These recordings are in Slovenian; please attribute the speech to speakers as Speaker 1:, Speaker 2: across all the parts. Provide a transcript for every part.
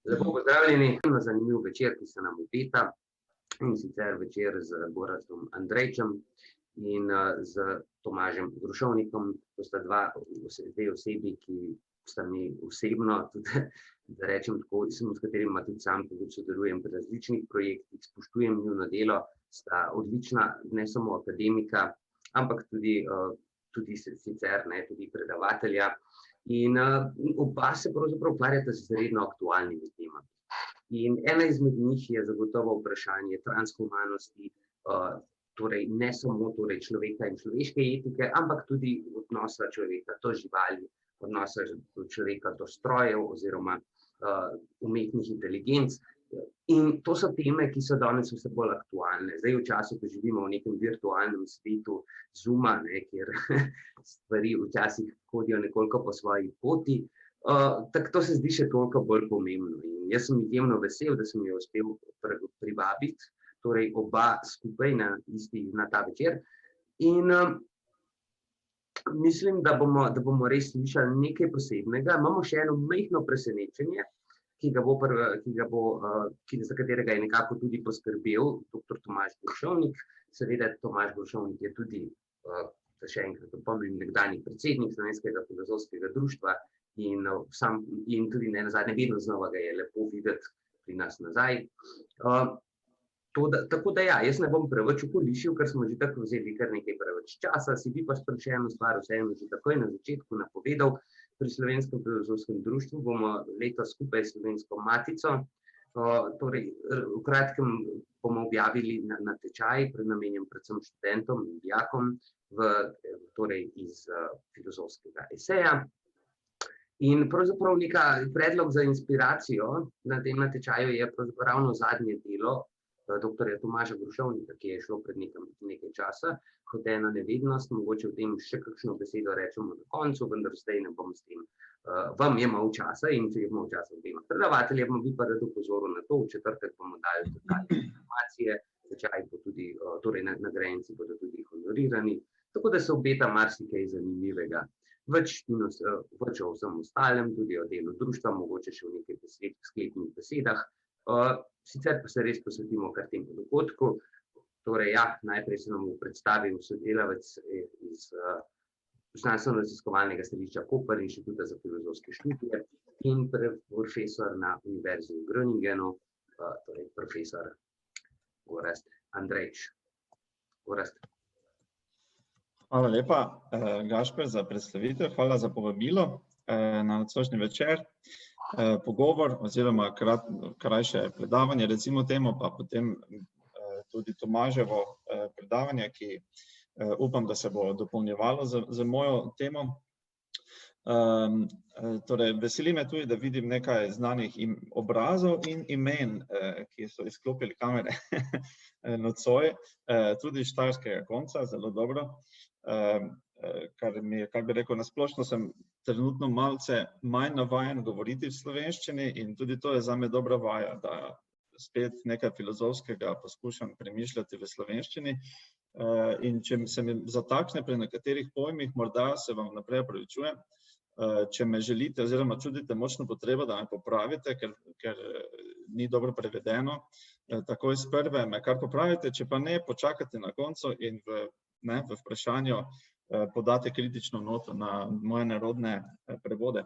Speaker 1: Lepo pozdravljeni na zanimiv večer, ki se nam obeta, in sicer večer z Gorazdom Andrejčem in z Tomažem Grušovnikom. To sta dve osebi, ki sta mi osebno, tudi, da rečem tako, s katerima tudi sam sodelujem pri različnih projektih, spoštujem njuno delo, sta odlična, ne samo akademika, ampak tudi sicer, tudi predavatelja. In oba se pravzaprav ukvarjata z izredno aktualnimi temami. In ena izmed njih je zagotovo vprašanje transhumanosti, torej ne samo človeka in človeške etike, ampak tudi odnosa človeka do živali, odnosa človeka do strojev oziroma umetnih inteligenc. In to so teme, ki so danes vse bolj aktualne. Zdaj v času, ko živimo v nekem virtualnem svetu Zooma, kjer stvari včasih hodijo nekoliko po svoji poti, tako to se zdi še toliko bolj pomembno. In jaz sem izjemno vesel, da sem jo uspel privabiti, torej oba skupaj na ta večer. In mislim, da bomo res slišali nekaj posebnega. Imamo še eno majhno presenečenje, za katerega je nekako tudi poskrbel dr. Tomaž Grušovnik. Seveda, Tomaž Grušovnik je tudi, še enkrat opomnim, nekdanji predsednik Slovenskega filozofskega društva in tudi nenazadnje vedno znova ga je lepo videti pri nas nazaj. Tako da ja, jaz ne bom preveč okolišil, ker smo že tako vzeli kar nekaj preveč časa, si bi pa še eno stvar vseeno že takoj na začetku napovedal. Pri Slovenskem filozofskem društvu bomo letos skupaj s Slovensko matico, torej v kratkem bomo objavili natečaj, namenjen predvsem študentom in dijakom, torej iz filozofskega eseja. In pravzaprav predlog za inspiracijo na tem natečaju je ravno zadnje delo dr. Tomaža Grušovnika, ki je šlo pred nekaj časa, kot ena nevednost, mogoče v tem še kakšno besedo rečemo na koncu, vendar zdaj ne bom s tem. Vam je malo časa in če je malo časa obema predavateljem, bi pa rad opozoril na to, v četrtek bomo dali dodatne informacije, tečaj bo tudi, torej nagrajenci bodo tudi honorirani, tako da se obeta marsikaj zanimivega. Več o vsem ostalem, tudi o delu društva, mogoče še v nekaj sklepnih besedah. Sicer pa se res posvetimo kar temu dogodku. Torej, ja, najprej se nam bo predstavil sodelavec iz Znanstveno-raziskovalnega središča Koper, Inštituta za filozofske študije in profesor na Univerzi v Groningenu, torej profesor Gorazd Andrejč. Gorazd.
Speaker 2: Hvala lepa, Gašper, za predstavitev. Hvala za povabilo na nocojšnji večer. Pogovor oziroma krajše predavanje, recimo temu, pa potem tudi Tomaževo predavanje, ki upam, da se bo dopolnjevalo z mojo temo. Torej, veseli me tudi, da vidim nekaj znanih obrazov in imen, ki so izklopili kamere nocoj, tudi iz štajerskega konca, zelo dobro. Kar bi rekel, nasplošno sem trenutno malce manj navajen govoriti v slovenščini in tudi to je zame dobra vaja, da spet nekaj filozofskega poskušam premišljati v slovenščini. In če se mi zatakne pri nekaterih pojmih, morda se vam naprej opravičujem. Če me želite oziroma čutite močno potrebo, da me popravite, ker ni dobro prevedeno, takoj s prve me kar popravite, če pa ne, počakate na koncu in v vprašanju podate kritično noto na moje nerodne prevode.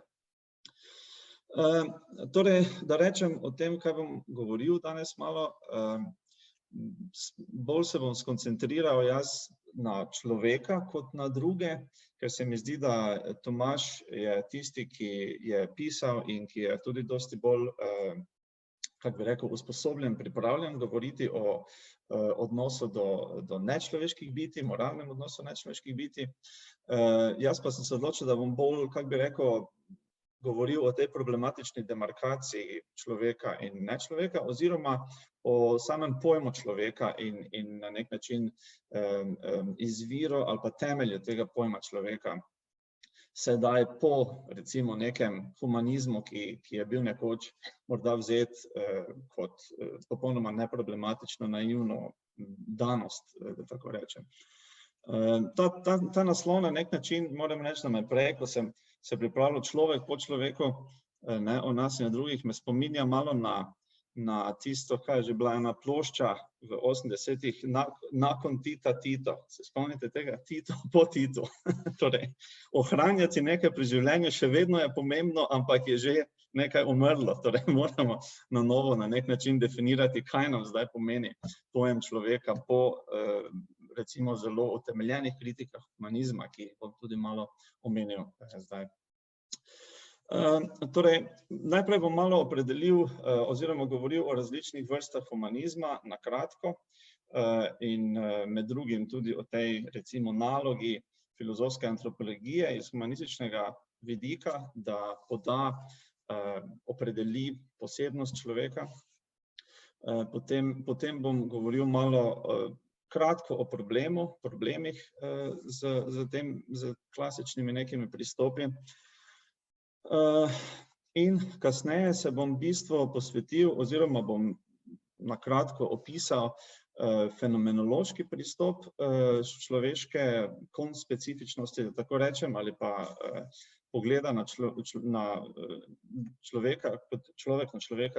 Speaker 2: Torej, da rečem o tem, kaj bom govoril danes malo, bolj se bom skoncentriral jaz na človeka kot na druge, ker se mi zdi, da Tomaž je tisti, ki je pisal in ki je tudi dosti bolj, kako bi rekel, usposobljen, pripravljen govoriti o odnosu do nečloveških bitij, moralnem odnosu nečloveških bitij. Jaz pa sem se odločil, da bom bolj, kako bi rekel, govoril o tej problematični demarkaciji človeka in nečloveka oziroma o samem pojmu človeka in na nek način izviru ali pa temelju tega pojma človeka. Sedaj po, recimo, nekem humanizmu, ki je bil nekoč morda vzet kot popolnoma neproblematično, naivno danost, da tako rečem. Ta naslov na nek način, moram reči, da me prej, ko sem se pripravljal človek po človeku, o nas in na drugih, me spominja malo na tisto, kaj je že bila ena plošča v 80-ih, nakon Tita Tito. Se spomnite tega? Tito po Titu. Torej, ohranjati nekaj pri življenju še vedno je pomembno, ampak je že nekaj umrlo. Torej, moramo na novo na nek način definirati, kaj nam zdaj pomeni pojem človeka po recimo zelo utemeljenih kritikah humanizma, ki bom tudi malo omenil zdaj. Torej, najprej bom malo opredelil oziroma govoril o različnih vrstah humanizma na kratko in med drugim tudi o tej recimo nalogi filozofske antropologije iz humanističnega vidika, da poda, opredeli posebnost človeka. Potem bom govoril malo kratko o problemih z klasičnimi nekimi pristopi. In kasneje se bom v bistvu posvetil oziroma bom na kratko opisal fenomenološki pristop človeške konspecifičnosti, da tako rečem, ali pa pogleda na človeka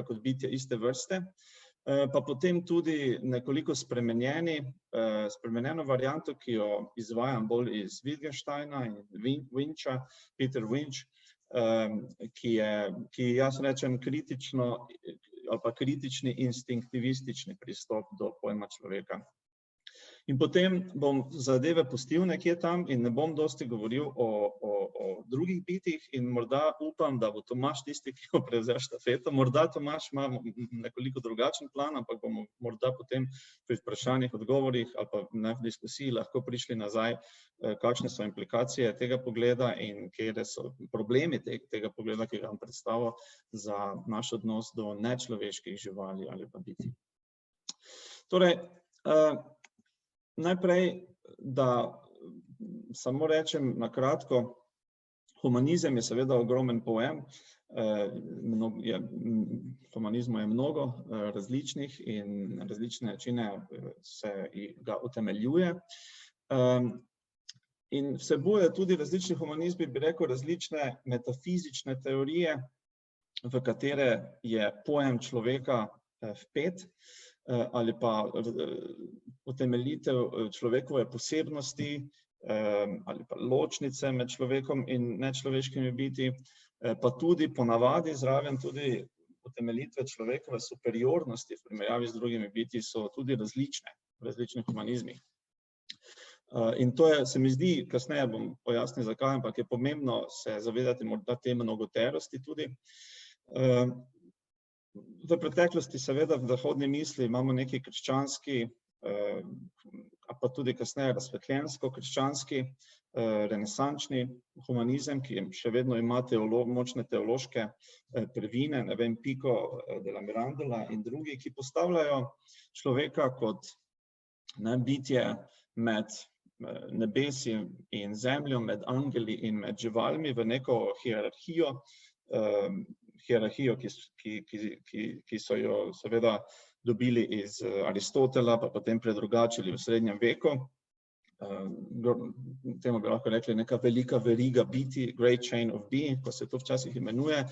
Speaker 2: kot bitje iste vrste, pa potem tudi nekoliko spremenjeno varianto, ki jo izvajam bolj iz Wittgensteina in Wincha, Peter Winch, ki jaz rečem kritično ali pa kritični instinktivistični pristop do pojma človeka. In potem bom zadeve pustil nekje tam in ne bom dosti govoril o drugih bitjih in morda upam, da bo Tomaž tisti, ki bo prevzel štafeto. Morda Tomaž ima nekoliko drugačen plan, ampak bomo morda potem pri vprašanjih, odgovorih ali pa v diskusiji lahko prišli nazaj, kakšne so implikacije tega pogleda in kje so problemi tega pogleda, ki ga vam predstavil za naš odnos do nečloveških živali ali pa bitij. Torej, najprej, da samo rečem na kratko, humanizem je seveda ogromen pojem, humanizmu je mnogo različnih in različne načine se ga utemeljuje. In vsebuje tudi različni humanizmi, bi rekel, različne metafizične teorije, v katere je pojem človeka vpet, ali pa utemeljitev človekove posebnosti ali pa ločnice med človekom in nečloveškimi bitji, pa tudi ponavadi zraven tudi utemeljitve človekove superiornosti v primerjavi z drugimi bitji so tudi različne v različnih humanizmih. In to je, se mi zdi, kasneje bom pojasnil zakaj, ampak je pomembno se zavedati morda te mnogoterosti tudi. V preteklosti seveda v zahodni misli imamo neki krščanski, pa tudi kasneje razsvetljensko-krščanski, renesančni humanizem, ki še vedno ima močne teološke prvine, ne vem, Pico della Mirandola in drugi, ki postavljajo človeka kot bitje med nebesi in zemljo, med angeli in med živalmi v neko hierarhijo, ki so jo seveda dobili iz Aristotela, pa potem predrugačili v srednjem veku. Temu bi lahko rekli neka velika veriga bitij, Great Chain of Being, ko se to včasih imenuje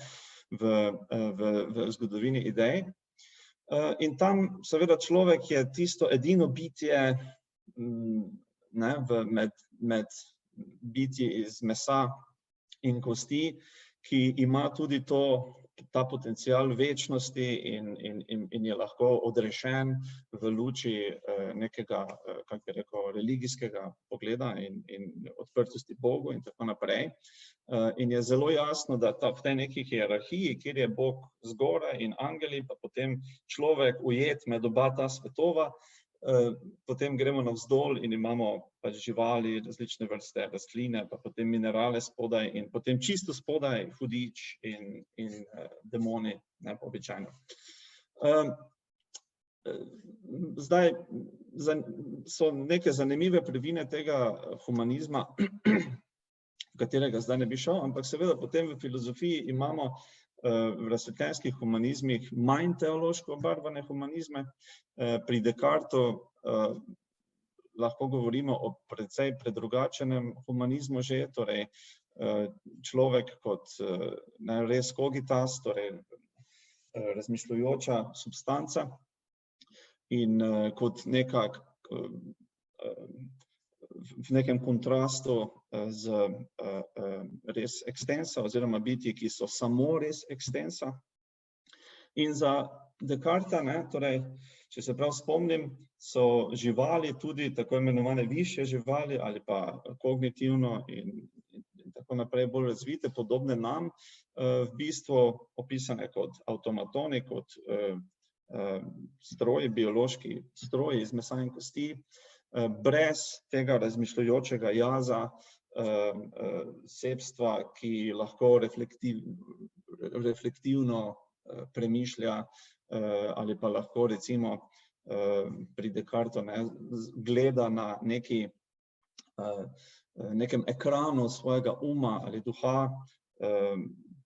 Speaker 2: v zgodovini idej. In tam seveda človek je tisto edino bitje med bitji iz mesa in kosti, ki ima tudi ta potencial večnosti in je lahko odrešen v luči nekega, kako bi rekel, religijskega pogleda in odprtosti Bogu in tako naprej. In je zelo jasno, da v tej neki hierarhiji, kjer je Bog zgoraj in angeli, pa potem človek ujet med oba ta svetova, potem gremo navzdol in imamo pač živali, različne vrste rastline, pa potem minerale spodaj in potem čisto spodaj hudič in demoni, običajno. Zdaj so neke zanimive prvine tega humanizma, v katerega zdaj ne bi šel, ampak seveda potem v filozofiji imamo v razsvetljenskih humanizmih manj teološko obarvane humanizme. Pri Descartesu lahko govorimo o precej predrugačenem humanizmu že, torej človek kot res cogitas, torej razmišljujoča substanca in kot v nekem kontrastu z res ekstensa oziroma bitji, ki so samo res ekstensa. In za Descartesa, torej, če se prav spomnim, so živali tudi tako imenovane višje živali ali pa kognitivno in tako naprej bolj razvite, podobne nam, v bistvu opisane kot avtomatoni, kot stroji, biološki stroji iz mesa in kosti, brez tega razmišljujočega jaza, sebstva, ki lahko reflektivno premišlja ali pa lahko recimo pri Descartesu gleda na nekem ekranu svojega uma ali duha,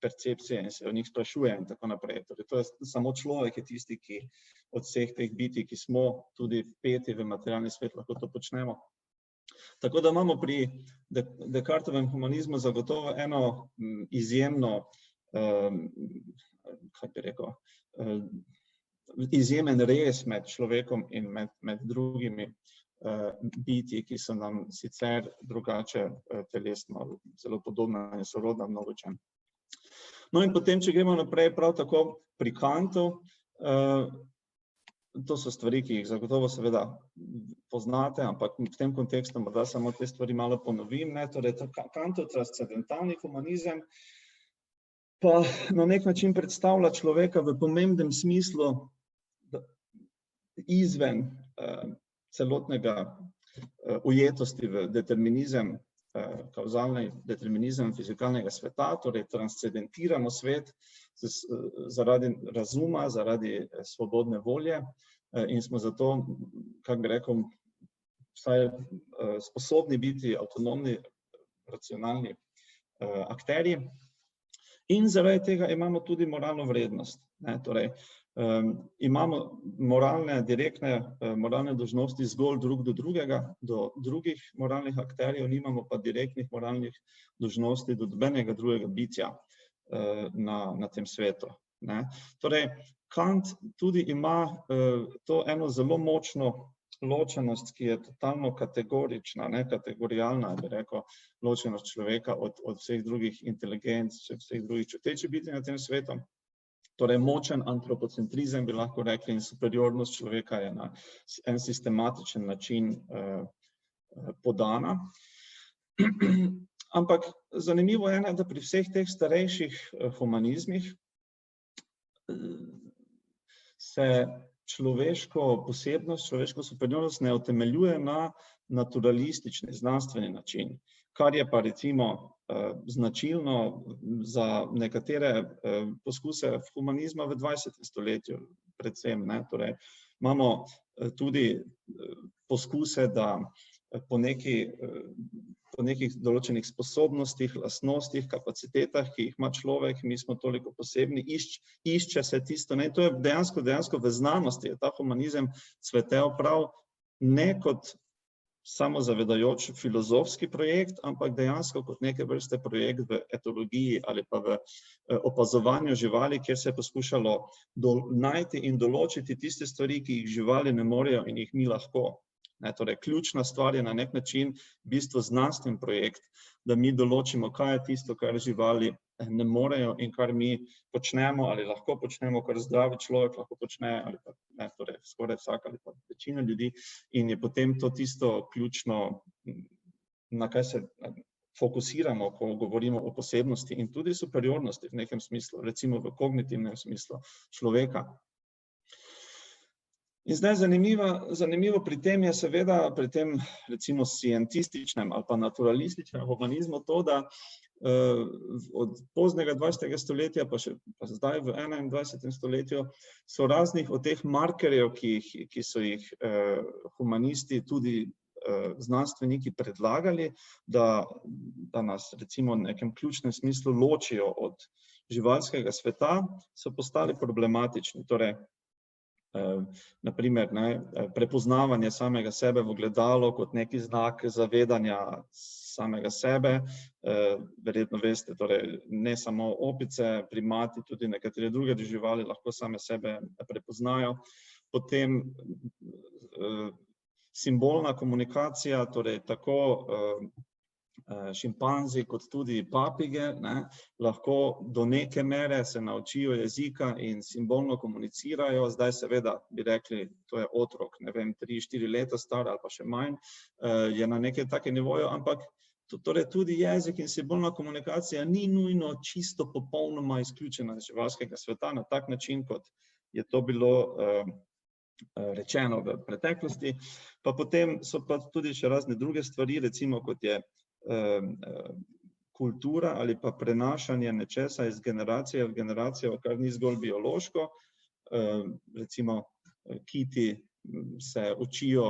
Speaker 2: percepcije in se o njih sprašuje in tako naprej. Torej, to je samo človek je tisti, ki od vseh teh bitij, ki smo tudi vpeti v materialni svet, lahko to počnemo. Tako da imamo pri Descartesovem humanizmu zagotovo eno izjemno, kaj bi rekel, izjemen rez med človekom in med drugimi bitji, ki so nam sicer drugače telesno zelo podobna in sorodna v mnogočem. No in potem, če gremo naprej, prav tako pri Kantu, to so stvari, ki jih zagotovo seveda poznate, ampak v tem kontekstu morda samo te stvari malo ponovim. Torej, Kantov transcendentalni humanizem pa na nek način predstavlja človeka v pomembnem smislu izven celotnega ujetosti v determinizem, kauzalni determinizem fizikalnega sveta, torej transcendentiramo svet zaradi razuma, zaradi svobodne volje in smo zato, kako bi rekel, vsaj sposobni biti avtonomni, racionalni akterji. In zaradi tega imamo tudi moralno vrednost. Torej, imamo direktne moralne dolžnosti zgolj drug do drugega, do drugih moralnih akterjev, nimamo pa direktnih moralnih dolžnosti do nobenega drugega bitja na tem svetu. Torej, Kant tudi ima to eno zelo močno ločenost, ki je totalno kategorična, kategorijalna, bi rekel, ločenost človeka od vseh drugih inteligenc, vseh drugih čutečih bitij na tem svetu. Torej, močen antropocentrizem bi lahko rekli in superiornost človeka je na en sistematičen način podana. Ampak zanimivo je, da pri vseh teh starejših humanizmih se človeško posebnost, človeško superiornost ne utemeljuje na naturalistični, znanstveni način, kar je pa recimo značilno za nekatere poskuse humanizma v 20. stoletju predvsem. Torej, imamo tudi poskuse, da po nekih določenih sposobnostih, lastnostih, kapacitetah, ki jih ima človek, mi smo toliko posebni, išče se tisto. To je dejansko v znanosti, je ta humanizem cvetel prav ne kot samozavedajoč filozofski projekt, ampak dejansko kot neke vrste projekt v etologiji ali pa v opazovanju živali, kjer se je poskušalo najti in določiti tiste stvari, ki jih živali ne morejo in jih mi lahko. Torej, ključna stvar je na nek način v bistvu znanstven projekt, da mi določimo, kaj je tisto, kar živali ne morejo in kar mi počnemo ali lahko počnemo, kar zdravi človek lahko počne, ali pa torej skoraj vsak ali pa večina ljudi, in je potem to tisto ključno, na kaj se fokusiramo, ko govorimo o posebnosti in tudi superiornosti v nekem smislu, recimo v kognitivnem smislu človeka. In zdaj zanimivo pri tem je seveda, pri tem recimo scientističnem ali pa naturalističnem humanizmu to, da od poznega 20. stoletja pa zdaj v 21. stoletju so raznih od teh markerjev, ki so jih humanisti, tudi znanstveniki predlagali, da nas recimo v nekem ključnem smislu ločijo od živalskega sveta, so postali problematični. Torej, naprimer, prepoznavanje samega sebe v ogledalu kot neki znak zavedanja samega sebe. Verjetno veste, torej ne samo opice, primati, tudi nekatere druge živali lahko same sebe prepoznajo. Potem simbolna komunikacija, torej tako šimpanzi kot tudi papige, lahko do neke mere se naučijo jezika in simbolno komunicirajo. Zdaj seveda bi rekli, to je otrok, ne vem, 3-4 leta star ali pa še manj, je na nekem takem nivoju, ampak torej tudi jezik in simbolna komunikacija ni nujno čisto popolnoma izključena iz živalskega sveta na tak način, kot je to bilo rečeno v preteklosti. Pa potem so pa tudi še razne druge stvari, recimo kot je kultura ali pa prenašanje nečesa iz generacije v generacijo, kar ni zgolj biološko. Recimo kiti se učijo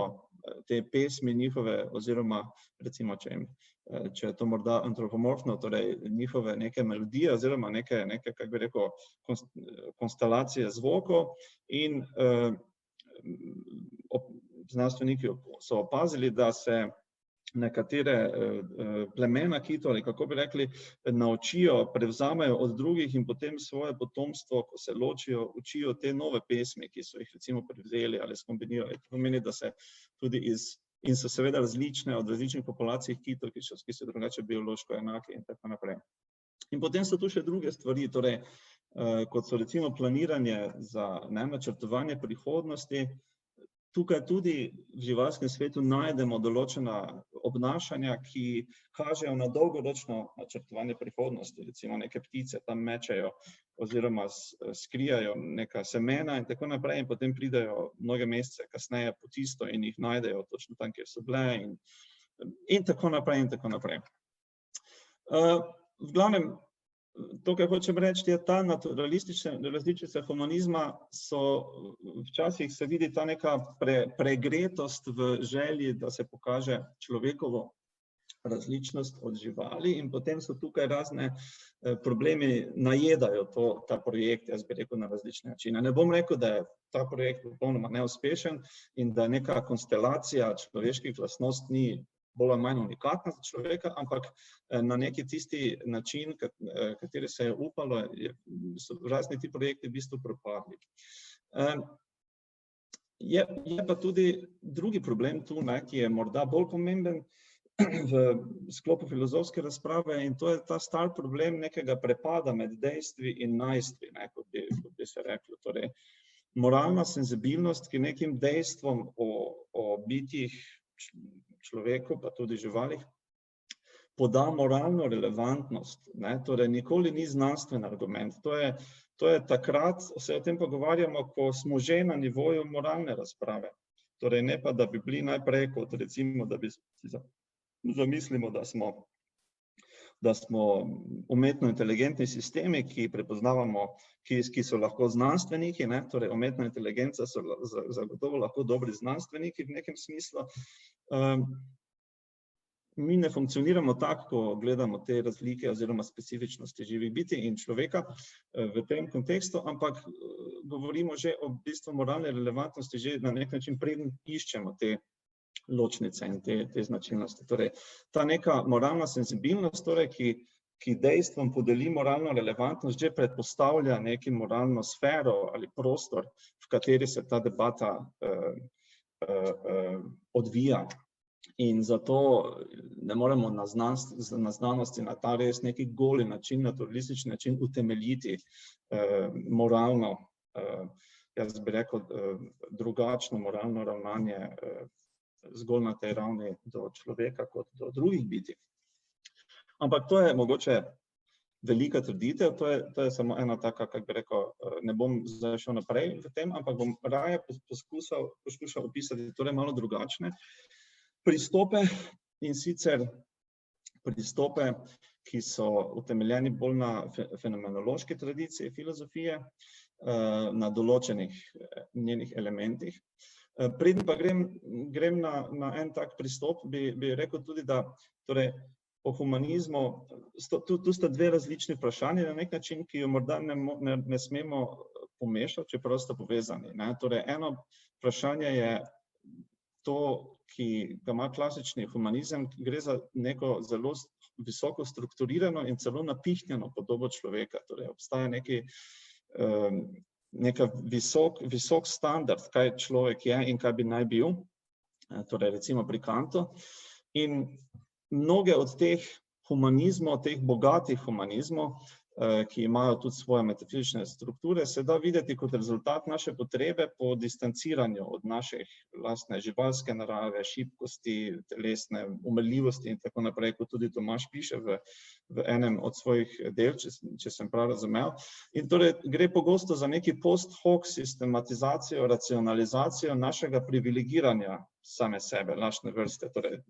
Speaker 2: te pesmi njihove, oziroma recimo, če je to morda antropomorfno, torej njihove neke melodije oziroma neke, kako bi rekel, konstelacije zvokov, in znanstveniki so opazili, da se nekatere plemena kitov, ali kako bi rekli, naučijo, prevzamejo od drugih in potem svoje potomstvo, ko se ločijo, učijo te nove pesmi, ki so jih recimo prevzeli ali skombinirali. To pomeni, da se tudi in so seveda različne od različnih populacij kitov, ki so drugače biološko enake in tako naprej. In potem so tu še druge stvari, torej, kot so recimo planiranje za načrtovanje prihodnosti. Tukaj tudi v živalskem svetu najdemo določena obnašanja, ki kažejo na dolgoročno načrtovanje prihodnosti. Recimo neke ptice tam mečejo oziroma skrijajo neka semena in tako naprej, in potem pridejo mnoge mesece kasneje po tisto in jih najdejo točno tam, kjer so bile, in tako naprej in tako naprej. V glavnem, to, kar hočem reči, je ta naturalistične različice humanizma, so včasih se vidi ta neka pregretost v želji, da se pokaže človekovo različnost od živali, in potem so tukaj razne problemi, najedajo ta projekt, jaz bi rekel, na različne načine. Ne bom rekel, da je ta projekt popolnoma neuspešen in da neka konstelacija človeških lastnosti ni bolj ali manj unikatna za človeka, ampak na neki tisti način, kateri se je upalo, so razni ti projekti v bistvu propadli. Je pa tudi drugi problem tu, ki je morda bolj pomemben v sklopu filozofske razprave, in to je ta star problem nekega prepada med dejstvi in najstvi, kot bi se reklo. Torej, moralna senzibilnost, ki nekim dejstvom o bitjih, človeku, pa tudi živalih, poda moralno relevantnost. Torej, nikoli ni znanstven argument. To je takrat, se o tem pogovarjamo, ko smo že na nivoju moralne razprave. Torej, ne pa, da bi bili najprej kot recimo, da bi zamislimo, da smo umetno inteligentni sistemi, ki prepoznavamo, ki so lahko znanstveniki, torej umetna inteligenca so zagotovo lahko dobri znanstveniki v nekem smislu. Mi ne funkcioniramo tako, ko gledamo te razlike oziroma specifičnosti živih bitij in človeka v tem kontekstu, ampak govorimo že o bistvu moralne relevantnosti, že na nek način preden iščemo te ločnice in te značilnosti. Torej, ta neka moralna senzibilnost, torej, ki dejstvom podeli moralno relevantnost, že predpostavlja neki moralno sfero ali prostor, v kateri se ta debata odvija. In zato ne moremo na znanosti na ta res neki goli način, naturalistični način utemeljiti moralno, jaz bi rekel, drugačno moralno ravnanje zgolj na tej ravni do človeka kot do drugih bitij. Ampak to je mogoče velika trditev, to je samo ena taka, kako bi rekel, ne bom zdaj šel naprej v tem, ampak bom raje poskušal opisati torej malo drugačne pristope, in sicer pristope, ki so utemeljeni bolj na fenomenološki tradiciji filozofije, na določenih njenih elementih. Preden pa grem na en tak pristop, bi rekel tudi, da torej o humanizmu, tu sta dve različni vprašanji na nek način, ki jo morda ne smemo pomešal, čeprav sta povezani, ne. Torej, eno vprašanje je to, ki ga ima klasični humanizem, gre za neko zelo visoko strukturirano in celo napihnjeno podobo človeka. Torej, obstaja neka visok standard, kaj človek je in kaj bi naj bil, torej recimo pri Kantu. In mnoge od teh humanizmov, teh bogatih humanizmov, ki imajo tudi svoje metafizične strukture, se da videti kot rezultat naše potrebe po distanciranju od naše lastne živalske narave, šibkosti, telesne umrljivosti in tako naprej, kot tudi Tomaž piše v enem od svojih del, če sem prav razumel. In torej gre pogosto za neki post hoc sistematizacijo, racionalizacijo našega privilegiranja same sebe, lastne vrste. Torej,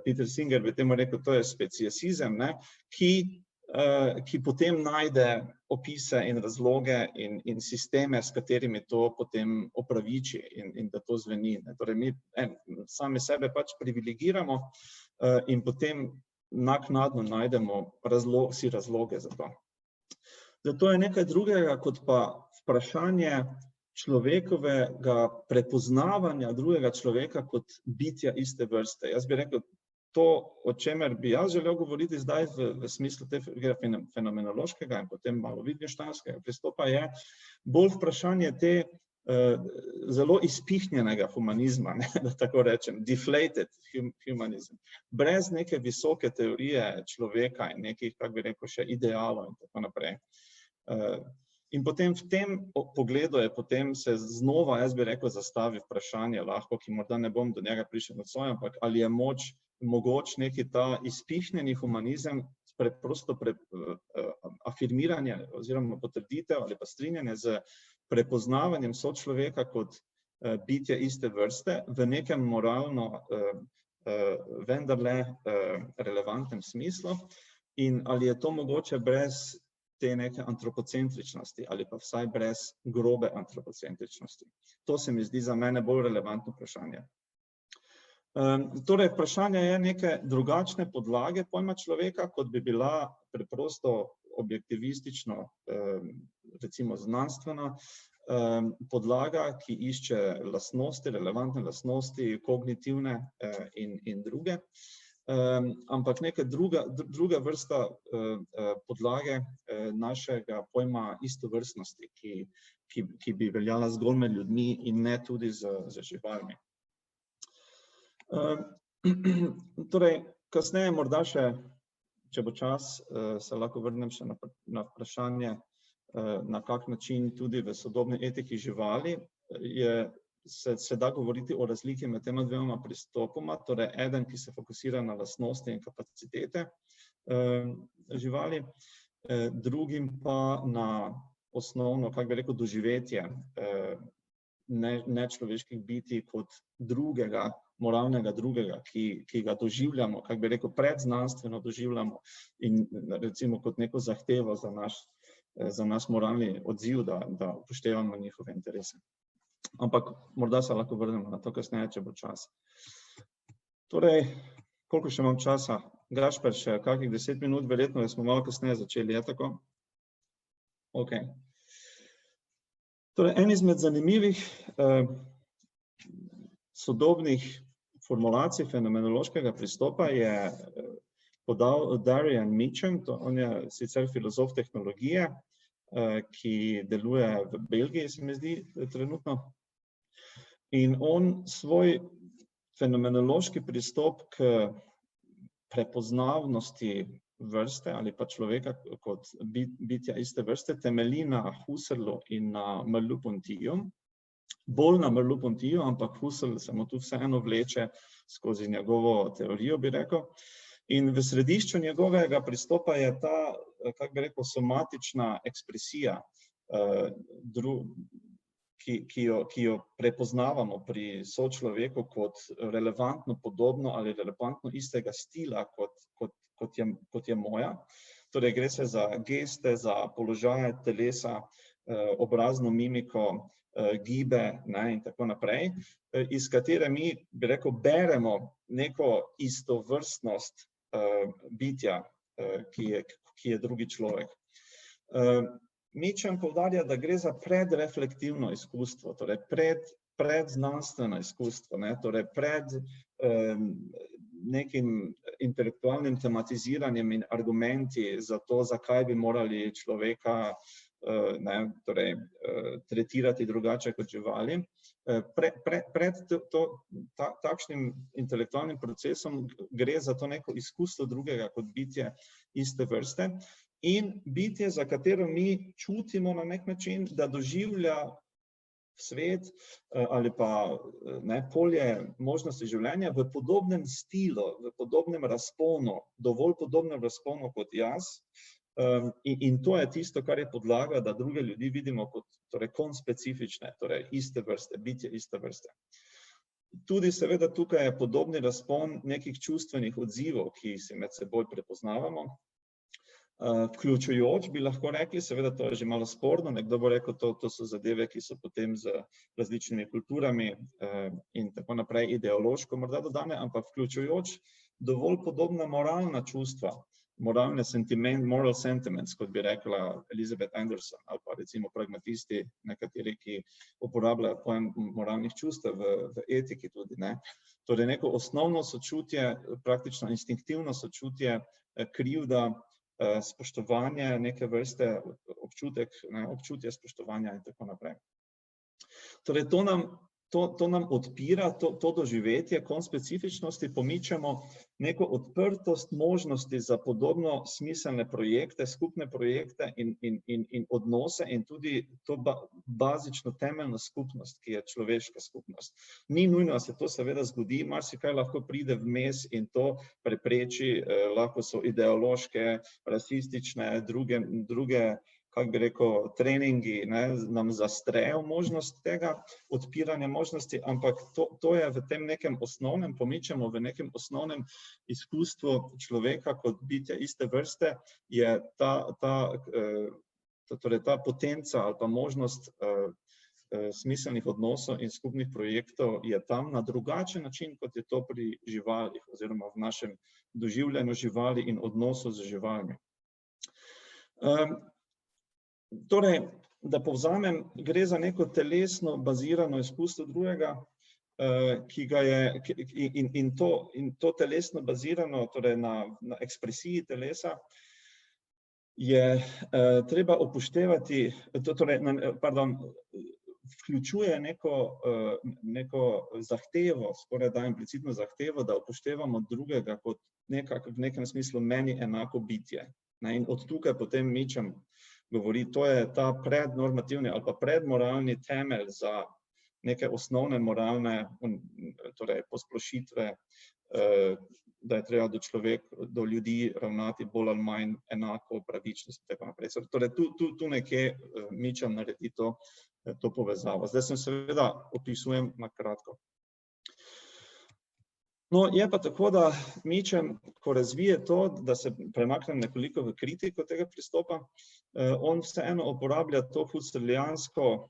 Speaker 2: Peter Singer bi temu rekel, to je speciesizem, ki potem najde opise in razloge in sisteme, s katerimi to potem opraviči in da to zveni. Torej, mi sami sebe pač privilegiramo in potem naknadno najdemo razloge za to. Zato je nekaj drugega kot pa vprašanje človekovega prepoznavanja drugega človeka kot bitja iste vrste. Jaz bi rekel, to, o čemer bi jaz želel govoriti zdaj v smislu tega fenomenološkega in potem malo wittgensteinskega pristopa, je bolj vprašanje te zelo izpihnjenega humanizma, da tako rečem, deflated humanizem, brez neke visoke teorije človeka in nekih, kako bi rekel, še idealov in tako naprej. In potem v tem pogledu je potem se znova, jaz bi rekel, zastavi vprašanje lahko, ki morda ne bom do njega prišel nocoj, ampak ali je mogoč neki ta izpihnjeni humanizem preprosto afirmiranje oziroma potrditev ali pa strinjanje z prepoznavanjem sočloveka kot bitja iste vrste v nekem moralno vendarle relevantnem smislu in ali je to mogoče brez te neke antropocentričnosti ali pa vsaj brez grobe antropocentričnosti. To se mi zdi za mene bolj relevantno vprašanje. Torej, vprašanje je neke drugačne podlage pojma človeka, kot bi bila preprosto objektivistično, recimo znanstvena podlaga, ki išče lastnosti, relevantne lastnosti, kognitivne in druge. Ampak neka druga vrsta podlage našega pojma istovrstnosti, ki bi veljala zgolj med ljudmi in ne tudi z živalmi. Torej, kasneje morda še, če bo čas, se lahko vrnem še na vprašanje, na kak način tudi v sodobni etiki živali se da govoriti o razliki med tema dvema pristopoma, torej eden, ki se fokusira na lastnosti in kapacitete živali, drugim pa na osnovno, kako bi rekel, doživetje nečloveških bitij kot drugega, moralnega drugega, ki ga doživljamo, kako bi rekel, predznanstveno doživljamo in recimo kot neko zahtevo za naš moralni odziv, da upoštevamo njihove interese. Ampak morda se lahko vrnemo na to kasneje, če bo čas. Torej, koliko še imam časa? Gašper, še kakih 10 minut, verjetno, da smo malo kasneje začeli, je tako? Ok. Torej, en izmed zanimivih sodobnih formulacij fenomenološkega pristopa je podal Darian Meacham, on je sicer filozof tehnologije, ki deluje v Belgiji, se mi zdi, trenutno. In on svoj fenomenološki pristop k prepoznavnosti vrste ali pa človeka kot bitja iste vrste temelji na Husserlu in na Merleau-Pontyju. Bolj na Merleau-Pontyju, ampak Husserl se mu tu vseeno vleče skozi njegovo teorijo, bi rekel. In v središču njegovega pristopa je ta, kako bi rekel, somatična ekspresija, ki jo prepoznavamo pri sočloveku kot relevantno podobno ali relevantno istega stila, kot je moja. Torej, gre se za geste, za položaje telesa, obrazno mimiko, gibe in tako naprej, iz katere mi, bi rekel, beremo neko istovrstnost bitja, ki je drugi človek. Mičem poudarja, da gre za predreflektivno izkustvo, torej predznanstveno izkustvo, ne, torej pred nekim intelektualnim tematiziranjem in argumenti za to, zakaj bi morali človeka torej, tretirati drugače kot živali. Pred takšnim intelektualnim procesom gre za to neko izkustvo drugega kot bitje iste vrste in bitje, za katero mi čutimo na nek način, da doživlja svet ali pa polje možnosti življenja v podobnem stilu, v podobnem razponu, dovolj podobnem razponu kot jaz. In to je tisto, kar je podlaga, da druge ljudi vidimo kot torej konspecifične, torej iste vrste, bitje iste vrste. Tudi seveda tukaj je podobni razpon nekih čustvenih odzivov, ki si med seboj prepoznavamo. Vključujoč bi lahko rekli, seveda to je že malo sporno, nekdo bo rekel, to so zadeve, ki so potem z različnimi kulturami in tako naprej ideološko morda dodane, ampak vključujoč dovolj podobna moralna čustva, moralne moral sentiments, kot bi rekla Elizabeth Anderson, ali pa recimo pragmatisti, nekateri, ki uporabljajo pojem moralnih čustev v etiki tudi, ne. Torej neko osnovno sočutje, praktično instinktivno sočutje, krivda, spoštovanje neke vrste, občutje spoštovanja in tako naprej. Torej to nam odpira, to doživetje konspecifičnosti, pomičemo neko odprtost možnosti za podobno smiselne projekte, skupne projekte in odnose in tudi to bazično temeljno skupnost, ki je človeška skupnost. Ni nujno, da se to seveda zgodi, marsikaj lahko pride vmes in to prepreči, lahko so ideološke, rasistične, druge, kako bi rekel, treningi, nam zastrejo možnost tega odpiranja možnosti, ampak to je v tem nekem osnovnem, pomičemo v nekem osnovnem izkustvu človeka kot bitja iste vrste, je ta potenca ali pa možnost smiselnih odnosov in skupnih projektov je tam na drugačen način, kot je to pri živalih oziroma v našem doživljanju živali in odnosu z živalmi. Torej, da povzamem, gre za neko telesno bazirano izkustvo drugega, ki ga je, in to telesno bazirano, torej na ekspresiji telesa, je treba upoštevati, vključuje neko zahtevo, skorajda implicitno zahtevo, da upoštevamo drugega kot v nekem smislu meni enako bitje. In od tukaj potem Mitchell govori, to je ta prednormativni ali pa predmoralni temelj za neke osnovne moralne, torej posplošitve, da je treba do ljudi ravnati bolj ali manj enako, pravičnost in tako naprej. Torej tu nekje Mitchell naredi to povezavo. Zdaj sem seveda opisujem na kratko. No, je pa tako, da Mitchell, ko razvije to, da se premaknem nekoliko v kritiko tega pristopa, on vseeno uporablja to husserlijansko,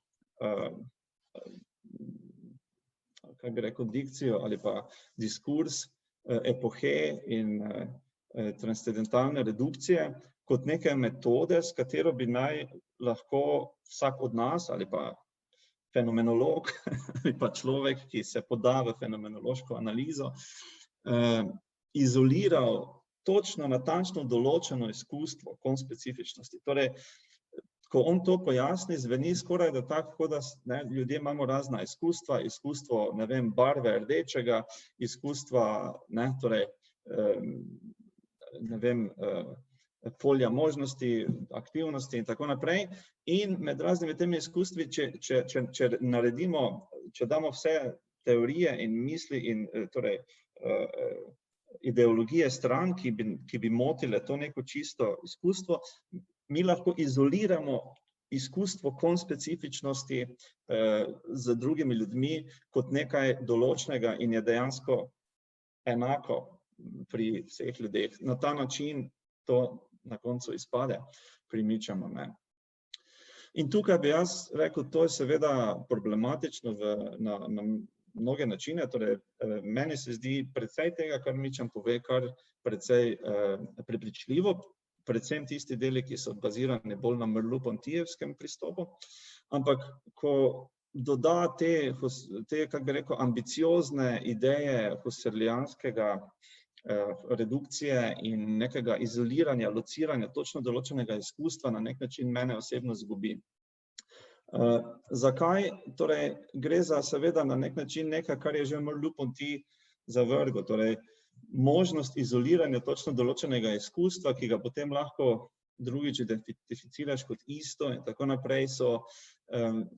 Speaker 2: kako bi rekel, dikcijo ali pa diskurs epohe in transcendentalne redukcije kot neke metode, s katero bi naj lahko vsak od nas ali pa fenomenolog ali pa človek, ki se poda v fenomenološko analizo, izoliral točno, natančno določeno izkustvo konspecifičnosti. Torej, ko on to pojasni, zveni skoraj da tako, da ljudje imamo razna izkustva, izkustvo, ne vem, barve rdečega, izkustva, torej, ne vem, polja možnosti, aktivnosti in tako naprej. In med raznimi temi izkustvi, če naredimo, če damo vse teorije in misli in torej ideologije stran, ki bi motile to neko čisto izkustvo, mi lahko izoliramo izkustvo konspecifičnosti z drugimi ljudmi kot nekaj določnega in je dejansko enako pri vseh ljudeh. Na ta način to na koncu izpade pri Mitchellu. In tukaj bi jaz rekel, to je seveda problematično na mnoge načine, torej meni se zdi precej tega, kar Mitchell pove, kar precej prepričljivo. predvsem tisti deli, ki so bazirani bolj na Merleau-Pontyjevskem pristopu, ampak ko doda te, kako bi rekel, ambiciozne ideje husserlijanskega redukcije in nekega izoliranja, lociranja točno določenega izkustva, na nek način mene osebno zgubi. Zakaj? Torej, gre za seveda na nek način nekaj, kar je že Merleau-Ponty zavrgel, torej možnost izoliranja točno določenega izkustva, ki ga potem lahko drugič identificiraš kot isto in tako naprej,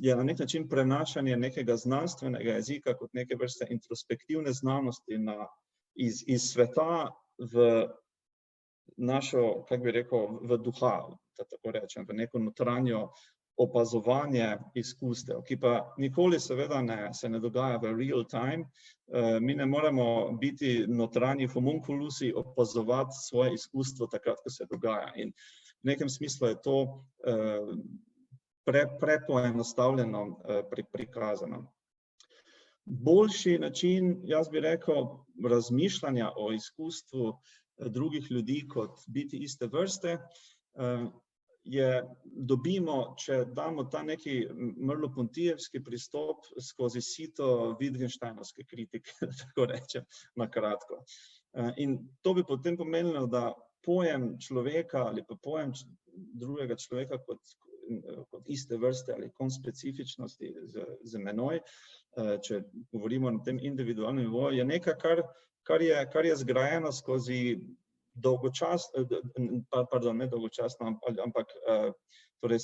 Speaker 2: je na nek način prenašanje nekega znanstvenega jezika kot neke vrste introspektivne znanosti iz sveta v našo, kako bi rekel, v duha, da tako rečem, v neko notranjo opazovanje izkustev, ki pa nikoli seveda se ne dogaja v real time. Mi ne moremo biti notranji homunculusi, opazovati svoje izkustvo takrat, ko se dogaja. In v nekem smislu je to prepoenostavljeno prikazano. Boljši način, jaz bi rekel, razmišljanja o izkustvu drugih ljudi kot biti iste vrste, dobimo, če damo ta neki Merleau-Pontyjevski pristop skozi sito Wittgensteinovske kritike, tako rečem, na kratko. In to bi potem pomenilo, da pojem človeka ali pa pojem drugega človeka kot iste vrste ali konspecifičnosti z menoj, če govorimo na tem individualnem nivoju, je nekaj, kar je zgrajeno skozi ne dolgočasno, ampak torej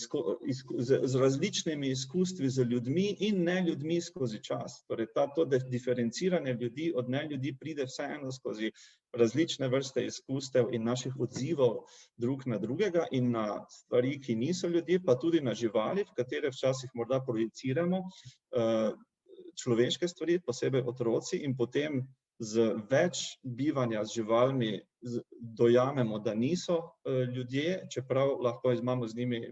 Speaker 2: z različnimi izkustvi z ljudmi in ne ljudmi skozi čas. Torej to diferenciranje ljudi od ne ljudi pride vseeno skozi različne vrste izkustev in naših odzivov drug na drugega in na stvari, ki niso ljudje, pa tudi na živali, v katere včasih morda projiciramo človeške stvari, posebej otroci, in potem z več bivanja z živalmi dojamemo, da niso ljudje, čeprav lahko imamo z njimi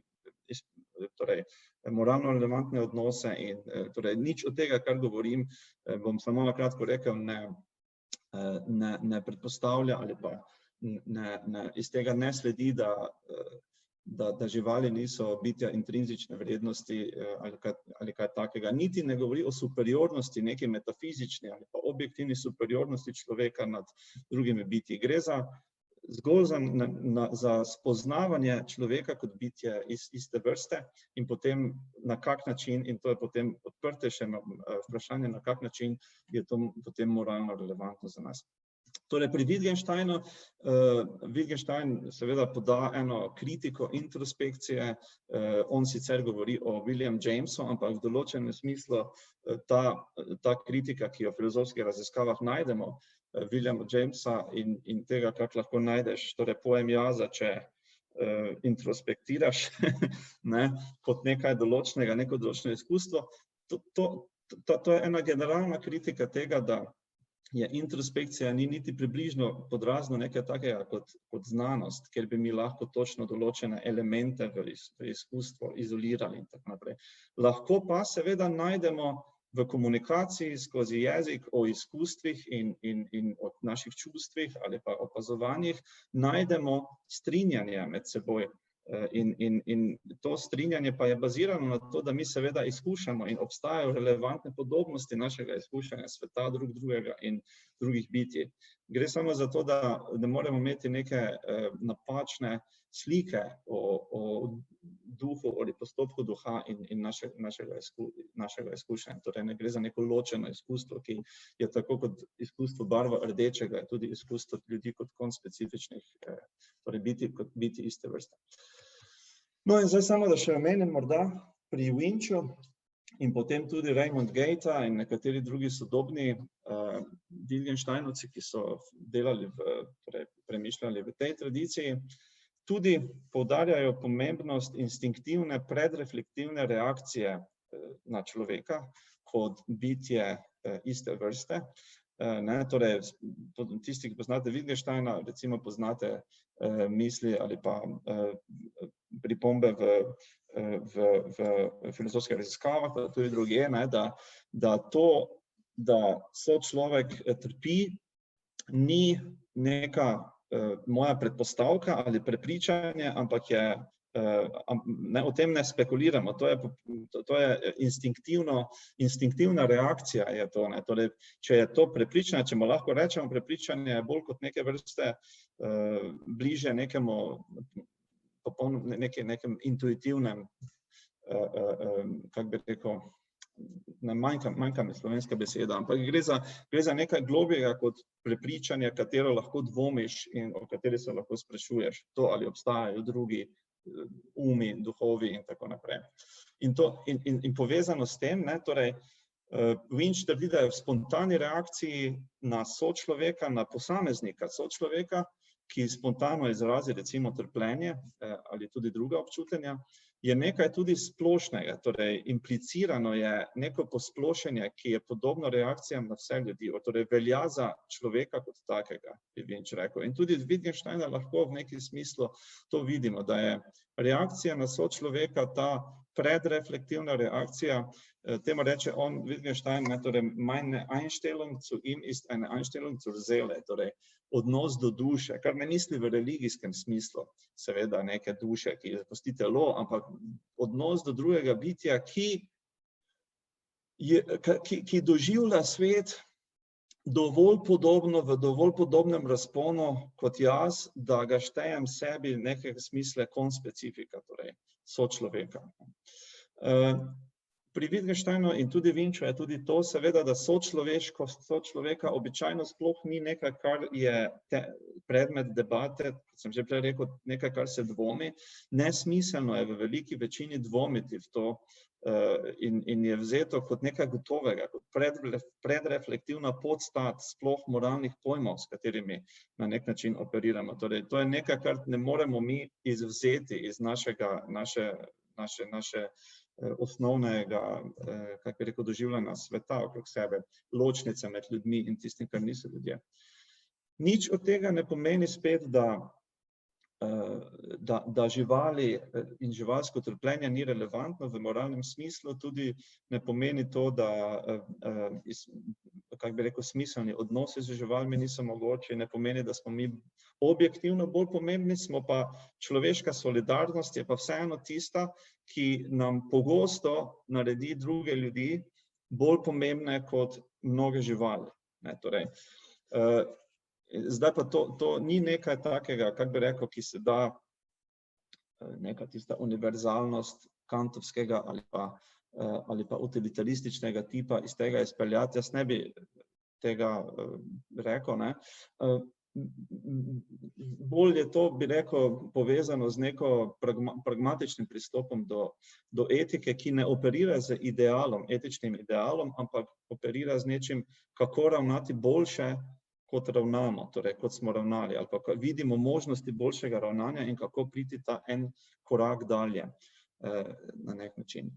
Speaker 2: torej, moralno relevantne odnose in torej, nič od tega, kar govorim, bom samo na kratko rekel, ne predpostavlja ali pa iz tega ne sledi, da živali niso bitja intrinzične vrednosti ali kaj takega. Niti ne govori o superiornosti, neki metafizični ali pa objektivni superiornosti človeka nad drugimi bitji. Gre zgolj za spoznavanje človeka kot bitje iz iste vrste in potem na kak način, in to je potem odprtejše vprašanje, na kak način je to potem moralno relevantno za nas. Torej, pri Wittgensteinu, Wittgenstein seveda poda eno kritiko introspekcije, on sicer govori o William Jamesu, ampak v določenem smislu ta kritika, ki jo v filozofskih raziskavah najdemo, Williama Jamesa in tega, kak lahko najdeš, torej pojem jaza, če introspektiraš kot nekaj določnega, neko določeno izkustvo, to je ena generalna kritika tega, da je introspekcija ni niti približno podrazno nekaj takega kot znanost, kjer bi mi lahko točno določene elemente v izkustvo izolirali in tako naprej. Lahko pa seveda najdemo v komunikaciji skozi jezik o izkustvih in o naših čustvih ali pa opazovanjih, najdemo strinjanje med seboj. In to strinjanje pa je bazirano na to, da mi seveda izkušamo in obstajajo relevantne podobnosti našega izkušanja sveta drugega in drugih bitij. Gre samo za to, da ne moremo imeti neke napačne slike o duhu ali postopku duha in našega izkušanja. Torej ne gre za neko ločeno izkustvo, ki je tako kot izkustvo barva rdečega, je tudi izkustvo ljudi kot konspecifičnih, torej biti iste vrste. No in zdaj samo, da še omenim morda pri Winchu in potem tudi Raymond Gatea in nekateri drugi sodobni Wittgensteinovci, ki so delali, torej premišljali v tej tradiciji, tudi poudarjajo pomembnost instinktivne, predreflektivne reakcije na človeka kot bitje iste vrste. Torej, tisti, ki poznate Wittgensteina, recimo poznate misli ali pa pripombe v filozofskih raziskavah, pa tudi drugje, da to, da sočlovek trpi, ni neka moja predpostavka ali prepričanje, ampak o tem ne spekuliramo. To je instinktivna reakcija. Je to, ne. Torej, če je to prepričanje, če mu lahko rečemo prepričanje, je bolj kot neke vrste bliže nekemu nekem intuitivnem, kako bi rekel, manjka mi slovenska beseda, ampak gre za nekaj globjega kot prepričanje, katero lahko dvomiš in o kateri se lahko sprašuješ. To, ali obstajajo drugi umi, duhovi in tako naprej. In povezano s tem, ne, torej, Winch trdi, da je v spontani reakciji na sočloveka, na posameznika sočloveka, ki spontano izrazi recimo trpljenje ali tudi druga občutenja, je nekaj tudi splošnega, torej implicirano je neko posplošenje, ki je podobno reakcijam na vse ljudi, torej velja za človeka kot takega, bi Winch rekel. In tudi Wittgensteina lahko v nekem smislu to vidimo, da je reakcija na sočloveka, ta predreflektivna reakcija, temu reče on, Wittgenstein, torej meine Einstellung zu ihm ist eine Einstellung zur Seele, torej odnos do duše, kar ne misli v religijskem smislu, seveda neke duše, ki zapusti telo, ampak odnos do drugega bitja, ki doživlja svet dovolj podobno, v dovolj podobnem razponu kot jaz, da ga štejem sebi nekega smisla konspecifika, torej sočloveka. Pri Wittgensteinu in tudi Winchu je tudi to, seveda, da sočloveškost sočloveka običajno sploh ni nekaj, kar je predmet debate, kot sem že prej rekel, nekaj, kar se dvomi. Nesmiselno je v veliki večini dvomiti v to in je vzeto kot nekaj gotovega, kot predreflektivna podstat sploh moralnih pojmov, s katerimi na nek način operiramo. Torej, to je nekaj, kar ne moremo mi izvzeti iz naše osnovnega, kako bi rekel, doživljanja sveta okrog sebe, ločnice med ljudmi in tistim, kar niso ljudje. Nič od tega ne pomeni spet, da živali in živalsko trpljenje ni relevantno v moralnem smislu, tudi ne pomeni to, da, kako bi rekel, smiselni odnosi z živalmi niso mogoči, ne pomeni, da smo mi objektivno bolj pomembni, smo pa človeška solidarnost, je pa vseeno tista, ki nam pogosto naredi druge ljudi bolj pomembne kot mnoge živali. Ne, torej, zdaj pa to ni nekaj takega, kako bi rekel, ki se da neka tista univerzalnost kantovskega ali pa utilitarističnega tipa iz tega izpeljati. Jaz ne bi tega rekel, ne. Bolj je to, bi rekel, povezano z neko pragmatičnim pristopom do etike, ki ne operira z idealom, etičnim idealom, ampak operira z nečim, kako ravnati boljše, kot ravnamo, torej kot smo ravnali, ali pa vidimo možnosti boljšega ravnanja in kako priti ta en korak dalje na nek način.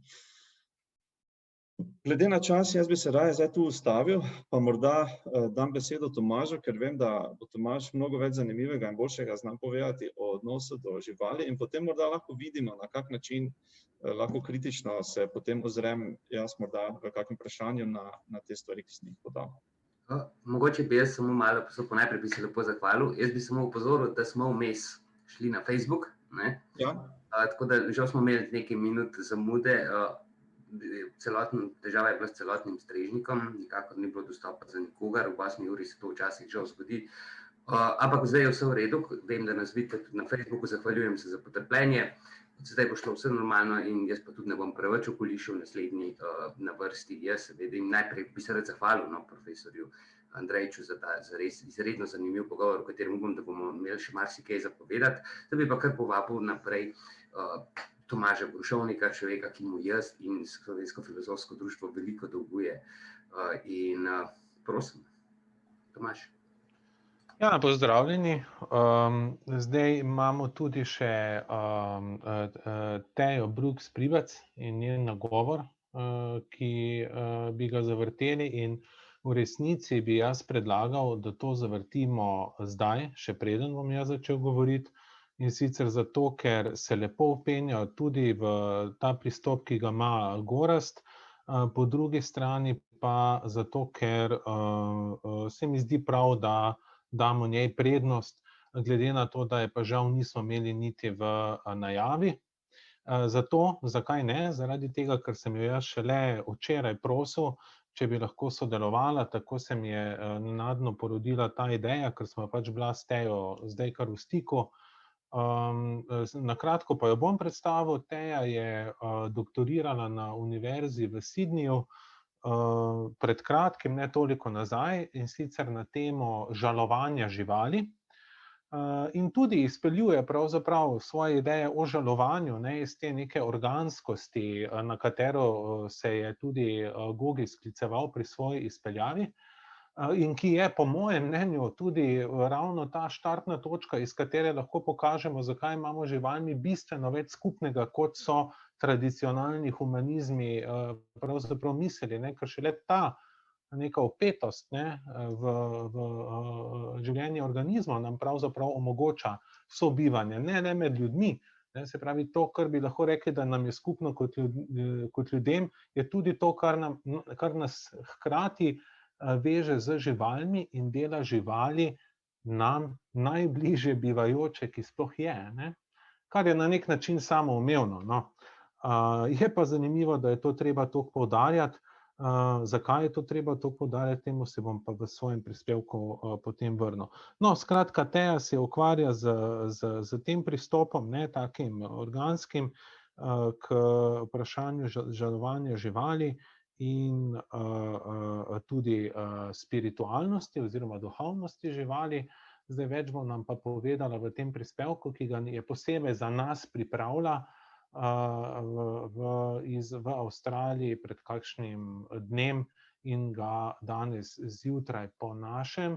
Speaker 2: Glede na čas, jaz bi se raje zdaj tu ustavil, pa morda dam besedo Tomažu, ker vem, da bo Tomaž mnogo več zanimivega in boljšega znam povedati o odnosu do živali in potem morda lahko vidimo, na kak način lahko kritično se potem ozrem jaz morda v kakem vprašanju na te stvari, ki sem jih podal.
Speaker 1: Mogoče bi jaz samo malo, najprej bi se lepo zahvalil, jaz bi samo opozoril, da smo vmes šli na Facebook, ne?
Speaker 2: Ja.
Speaker 1: Tako da žal smo imeli nekaj minut zamude, težava je bila s celotnim strežnikom, nikakor ni bilo dostopa za nikogar, ob 8 uri se to včasih žal zgodi. Ampak zdaj je vse v redu, vem, da nas vidite tudi na Facebooku, zahvaljujem se za potrpljenje. Zdaj bo šlo vse normalno in jaz pa tudi ne bom preveč okolišil naslednji na vrsti. Jaz in najprej bi se rad zahvalil profesorju Andrejču za ta res izredno zanimiv pogovor, v katerem upam, da bomo imeli še marsikaj za povedati. Zdaj bi pa kar povabil naprej Tomaža Grušovnika, človeka, ki mu jaz in Slovensko filozofsko društvo veliko dolguje. In prosim, Tomaž.
Speaker 3: Ja, pozdravljeni. Zdaj imamo tudi še Tejo Brooks Pribac in njen nagovor, ki bi ga zavrteli in v resnici bi jaz predlagal, da to zavrtimo zdaj, še preden bom jaz začel govoriti. In sicer zato, ker se lepo vpenja tudi v ta pristop, ki ga ima Gorazd, po drugi strani pa zato, ker se mi zdi prav, da damo njej prednost, glede na to, da je pa žal nismo imeli niti v najavi. Zato, zakaj ne? Zaradi tega, ker sem jo jaz šele včeraj prosil, če bi lahko sodelovala, tako se mi je nenadno porodila ta ideja, ker smo pač bila s Tejo zdaj kar v stiku. Na kratko pa jo bom predstavil. Teja je doktorirala na univerzi v Sydneyju pred kratkim, ne toliko nazaj, in sicer na temo žalovanja živali. In tudi izpeljuje pravzaprav svoje ideje o žalovanju, ne, iz te neke organskosti, na katero se je tudi Gogi skliceval pri svoji izpeljavi, in ki je po mojem mnenju tudi ravno ta štartna točka, iz katere lahko pokažemo, zakaj imamo z živalmi bistveno več skupnega, kot so tradicionalni humanizmi pravzaprav mislili, ne, ker šele ta neka vpetost, ne, v življenje organizmov nam pravzaprav omogoča sobivanje, ne le med ljudmi. Ne, se pravi, to, kar bi lahko rekli, da nam je skupno kot ljudem, je tudi to, kar nas hkrati veže z živalmi in dela živali nam najbližje bivajoče, ki sploh je, ne? Kar je na nek način samoumevno, no. Je pa zanimivo, da je to treba toliko poudarjati. Zakaj je to treba toliko poudarjati, temu se bom pa v svojem prispevku potem vrnil. No, skratka, Teja se ukvarja z tem pristopom, ne, takim organskim, k vprašanju žalovanja živali in tudi spiritualnosti oziroma duhovnosti živali. Zdaj več bom nam pa povedala v tem prispevku, ki ga je posebej za nas pripravila v Avstraliji pred kakšnim dnem in ga danes zjutraj po našem,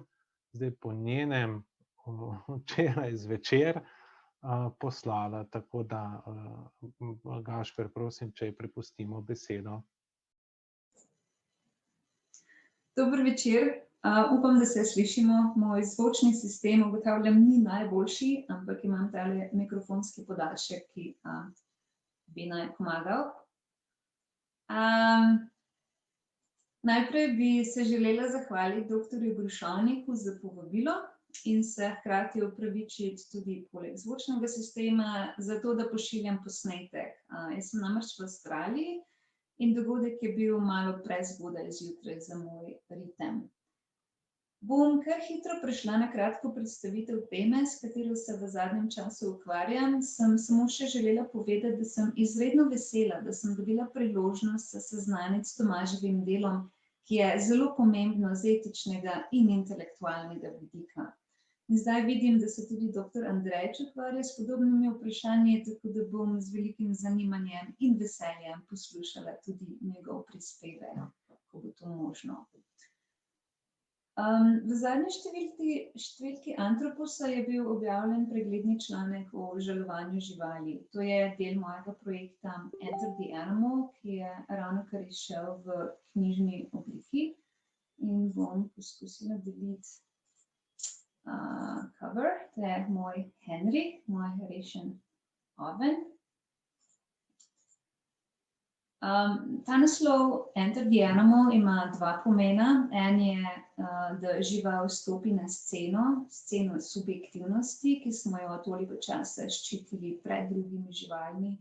Speaker 3: zdaj po njenem včeraj zvečer poslala. Tako da, Gašper, prosim, če ji prepustimo besedo.
Speaker 4: Dober večer. Upam, da se slišimo. Moj zvočni sistem, ugotavljam, ni najboljši, ampak imam tale mikrofonski podaljšek, ki bi naj pomagal. Najprej bi se želela zahvaliti doktorju Grušovniku za povabilo in se hkrati opravičiti tudi poleg zvočnega sistema za to, da pošiljam posnetek. Jaz sem namreč v Avstraliji in dogodek je bil malo prezgodaj zjutraj za moj ritem. Bom kar hitro prešla na kratko predstavitev teme, s katero se v zadnjem času ukvarjam. Sem samo še želela povedati, da sem izredno vesela, da sem dobila priložnost se seznaniti s Tomaževim delom, ki je zelo pomembno z etičnega in intelektualnega vidika. In zdaj vidim, da se tudi dr. Andrejč ukvarja s podobnimi vprašanji, tako da bom z velikim zanimanjem in veseljem poslušala tudi njegov prispevek, ko bo to možno. V zadnji številki Antroposa je bil objavljen pregledni članek o žalovanju živali. To je del mojega projekta Enter the Animal, ki je ravnokar izšel v knjižni obliki. In bom poskusila deliti cover. To je moj Henry, moj rešen oven. Ta naslov Enter the Animal ima dva pomena. En je, da žival stopi na sceno subjektivnosti, ki smo jo toliko časa ščitili pred drugimi živalmi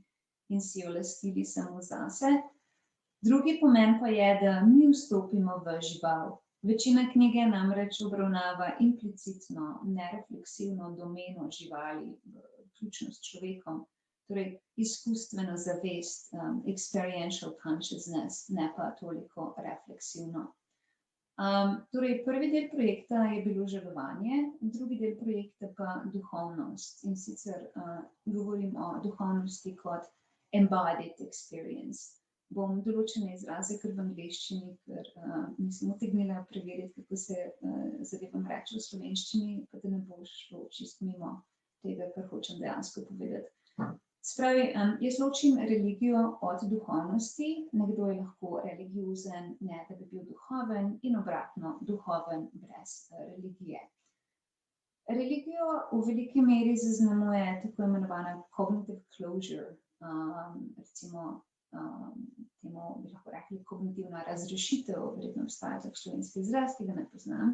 Speaker 4: in si jo lastili samo zase. Drugi pomen pa je, da mi vstopimo v žival. Večina knjige namreč obravnava implicitno, nerefleksivno domeno živali, vključno s človekom. Torej, izkustveno zavest, experiential consciousness, ne pa toliko refleksivno. Torej, prvi del projekta je bilo žalovanje, drugi del projekta pa duhovnost. In sicer govorim o duhovnosti kot embodied experience. Bom določene izraze kar v angleščini, ker nisem utegnila preveriti, kako se zadevam reče v slovenščini, pa da ne bo šlo čisto mimo tega, kar hočem dejansko povedati. Spravi, jaz ločim religijo od duhovnosti. Nekdo je lahko religiozen, ne da bi bil duhoven, in obratno, duhoven brez religije. Religijo v veliki meri zaznamuje tako imenovana cognitive closure, recimo temu bi lahko rekli kognitivna razrešitev, verjetno obstaja tak slovenski izraz, ki ga ne poznam.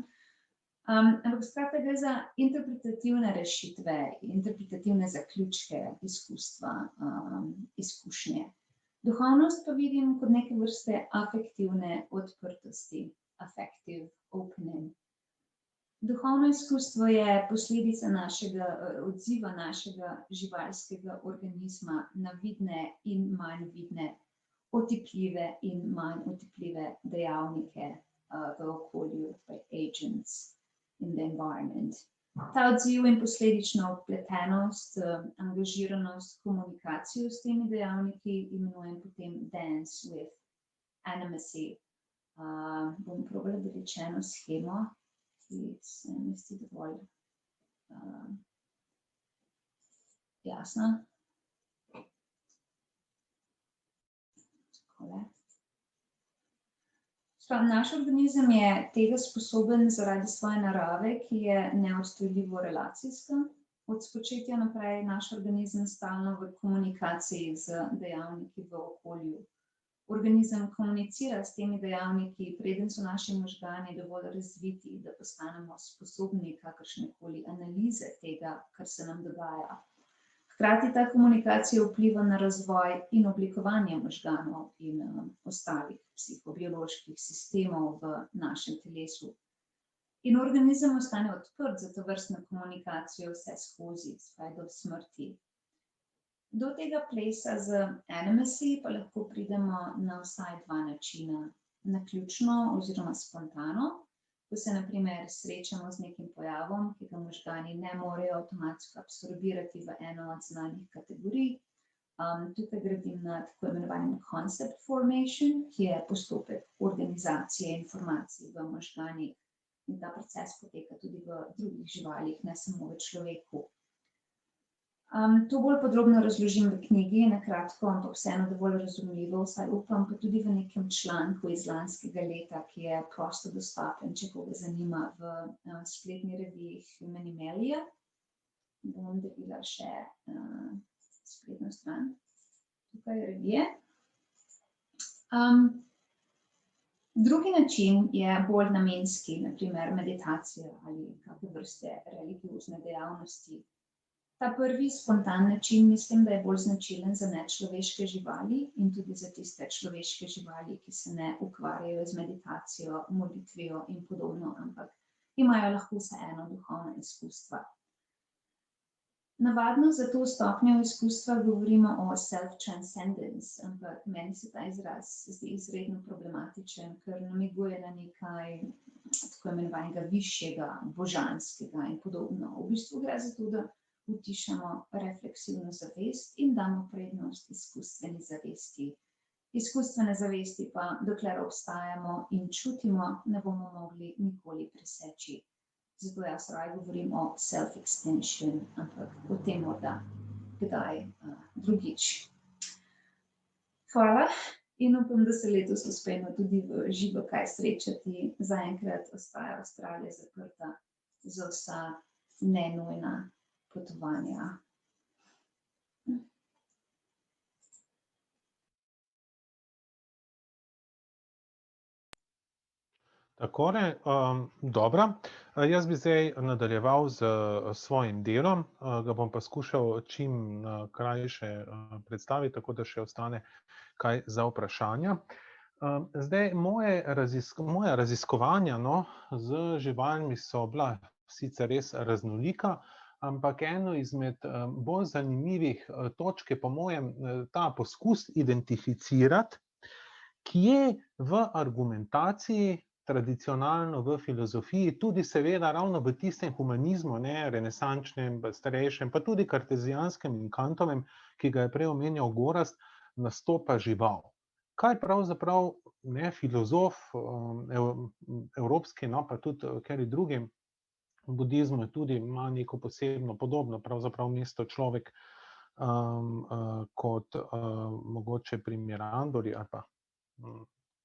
Speaker 4: Ampak skratka gre za interpretativne rešitve, interpretativne zaključke izkustva, izkušnje. Duhovnost pa vidim kot neke vrste afektivne odprtosti, affective opening. Duhovno izkustvo je posledica našega odziva našega živalskega organizma na vidne in manj vidne, otipljive in manj otipljive dejavnike v okolju, agents in the environment. Ta odziv in posledično vpletenost, angažiranost, komunikacijo s temi dejavniki imenujem potem dance with animacy. Bom probala doreči eno shemo, ki se mi zdi dovolj jasna. Naš organizem je tega sposoben zaradi svoje narave, ki je neodtujljivo relacijska. Od spočetja naprej naš organizem stalno v komunikaciji z dejavniki v okolju. Organizem komunicira s temi dejavniki, preden so naši možgani dovolj razviti, da postanemo sposobni kakršnekoli analize tega, kar se nam dogaja. Hkrati ta komunikacija vpliva na razvoj in oblikovanje možganov in ostalih psihobioloških sistemov v našem telesu. In organizem ostane odprt za tovrstno komunikacijo vse skozi, vsaj do smrti. Do tega plesa z animacy pa lahko pridemo na vsaj dva načina. Naključno oziroma spontano, ko se na primer srečamo z nekim pojavom, ki ga možgani ne morejo avtomatsko absorbirati v eno od znanih kategorij. Tukaj gradim na tako imenovanem concept formation, ki je postopek organizacije informacij v možganih. In ta proces poteka tudi v drugih živalih, ne samo v človeku. To bolj podrobno razložim v knjigi, na kratko, ampak vseeno dovolj razumljivo, vsaj upam, pa tudi v nekem članku iz lanskega leta, ki je prosto dostopen, če koga zanima, v spletni reviji Humanimelia. Bom delila še spletno stran. Tukaj je revije. Drugi način je bolj namenski, na primer meditacija ali kakšne vrste religiozne dejavnosti. Ta prvi spontan način mislim, da je bolj značilen za nečloveške živali in tudi za tiste človeške živali, ki se ne ukvarjajo z meditacijo, molitvijo in podobno, ampak imajo lahko vseeno duhovna izkustva. Navadno za to stopnjo izkustva govorimo o self-transcendence, ampak meni se ta izraz zdi izredno problematičen, ker namiguje na nekaj tako imenovanega višjega, božanskega in podobno. V bistvu gre za to, da utišamo refleksivno zavest in damo prednost izkustveni zavesti. Izkustvene zavesti pa, dokler obstajamo in čutimo, ne bomo mogli nikoli preseči. Zato jaz raje govorim o self-extension, ampak o tem morda kdaj drugič. Hvala in upam, da se letos uspemo tudi v živo kaj srečati. Zaenkrat ostaja Avstralija zaprta za vsa nenujna potovanja.
Speaker 3: Takole, dobro. Jaz bi zdaj nadaljeval z svojim delom, ga bom pa skušal čim krajše predstaviti, tako da še ostane kaj za vprašanja. Zdaj, moja raziskovanja z živalmi so bila sicer res raznolika, ampak eno izmed bolj zanimivih točk je po mojem ta poskus identificirati, kje v argumentaciji, tradicionalno v filozofiji, tudi seveda ravno v tistem humanizmu, renesančnem, starejšem, pa tudi kartezijanskem in Kantovem, ki ga je prej omenjal Gorazd, nastopa žival. Kaj pravzaprav filozof evropski, pa tudi kateri drugi, v budizmu tudi ima neko posebno podobno, pravzaprav mesto človek kot mogoče pri Mirandori ali pa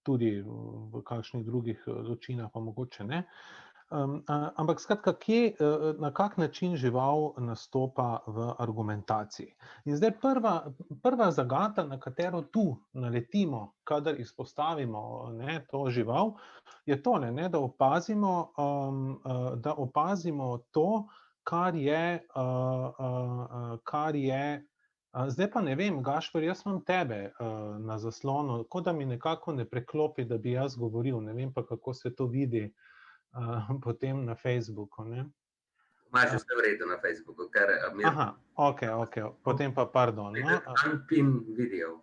Speaker 3: tudi v kakšnih drugih zločinah, pa mogoče ne. Ampak skratka, na kak način žival nastopa v argumentaciji. In zdaj prva zagata, na katero tu naletimo, kadar izpostavimo to žival, je tole, da opazimo to, kar je. Zdaj pa ne vem, Gašper, jaz imam tebe na zaslonu, kot da mi nekako ne preklopi, da bi jaz govoril, ne vem pa, kako se to vidi potem na Facebooku.
Speaker 1: Imaš vse v redu na Facebooku, ker
Speaker 3: Aha, ok, potem pa pardon.
Speaker 1: Unpin video.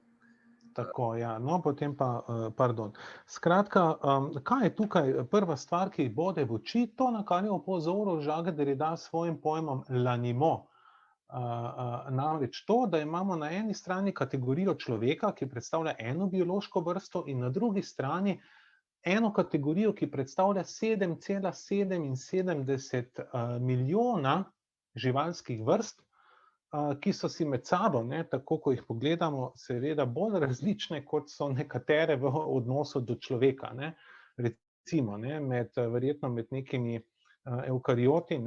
Speaker 3: Tako, ja, no, potem pa pardon. Skratka, kaj je tukaj prva stvar, ki bode v oči, to, na kar je opozoril Jacques Derrida s svojim pojmom l'animaux. Namreč to, da imamo na eni strani kategorijo človeka, ki predstavlja eno biološko vrsto, in na drugi strani eno kategorijo, ki predstavlja 7,77 milijona živalskih vrst, ki so si med sabo, tako ko jih pogledamo, seveda bolj različne, kot so nekatere v odnosu do človeka. Recimo, verjetno med nekimi eukarioti,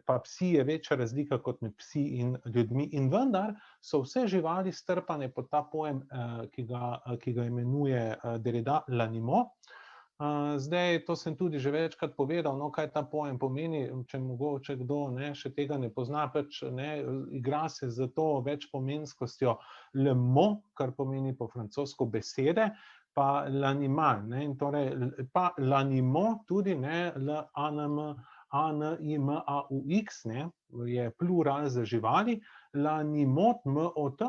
Speaker 3: pa psi je večja razlika kot med psi in ljudmi, in vendar so vse živali strpane pod ta pojem, ki ga imenuje Derrida l'animaux. Zdaj, to sem tudi že večkrat povedal, kaj ta pojem pomeni, če mogoče kdo še tega ne pozna, igra se z to večpomenskostjo le mot, kar pomeni po francosko besede, pa l'animal, in torej pa l'animaux tudi, l'animaux, je plural za živali, l'animot, mot,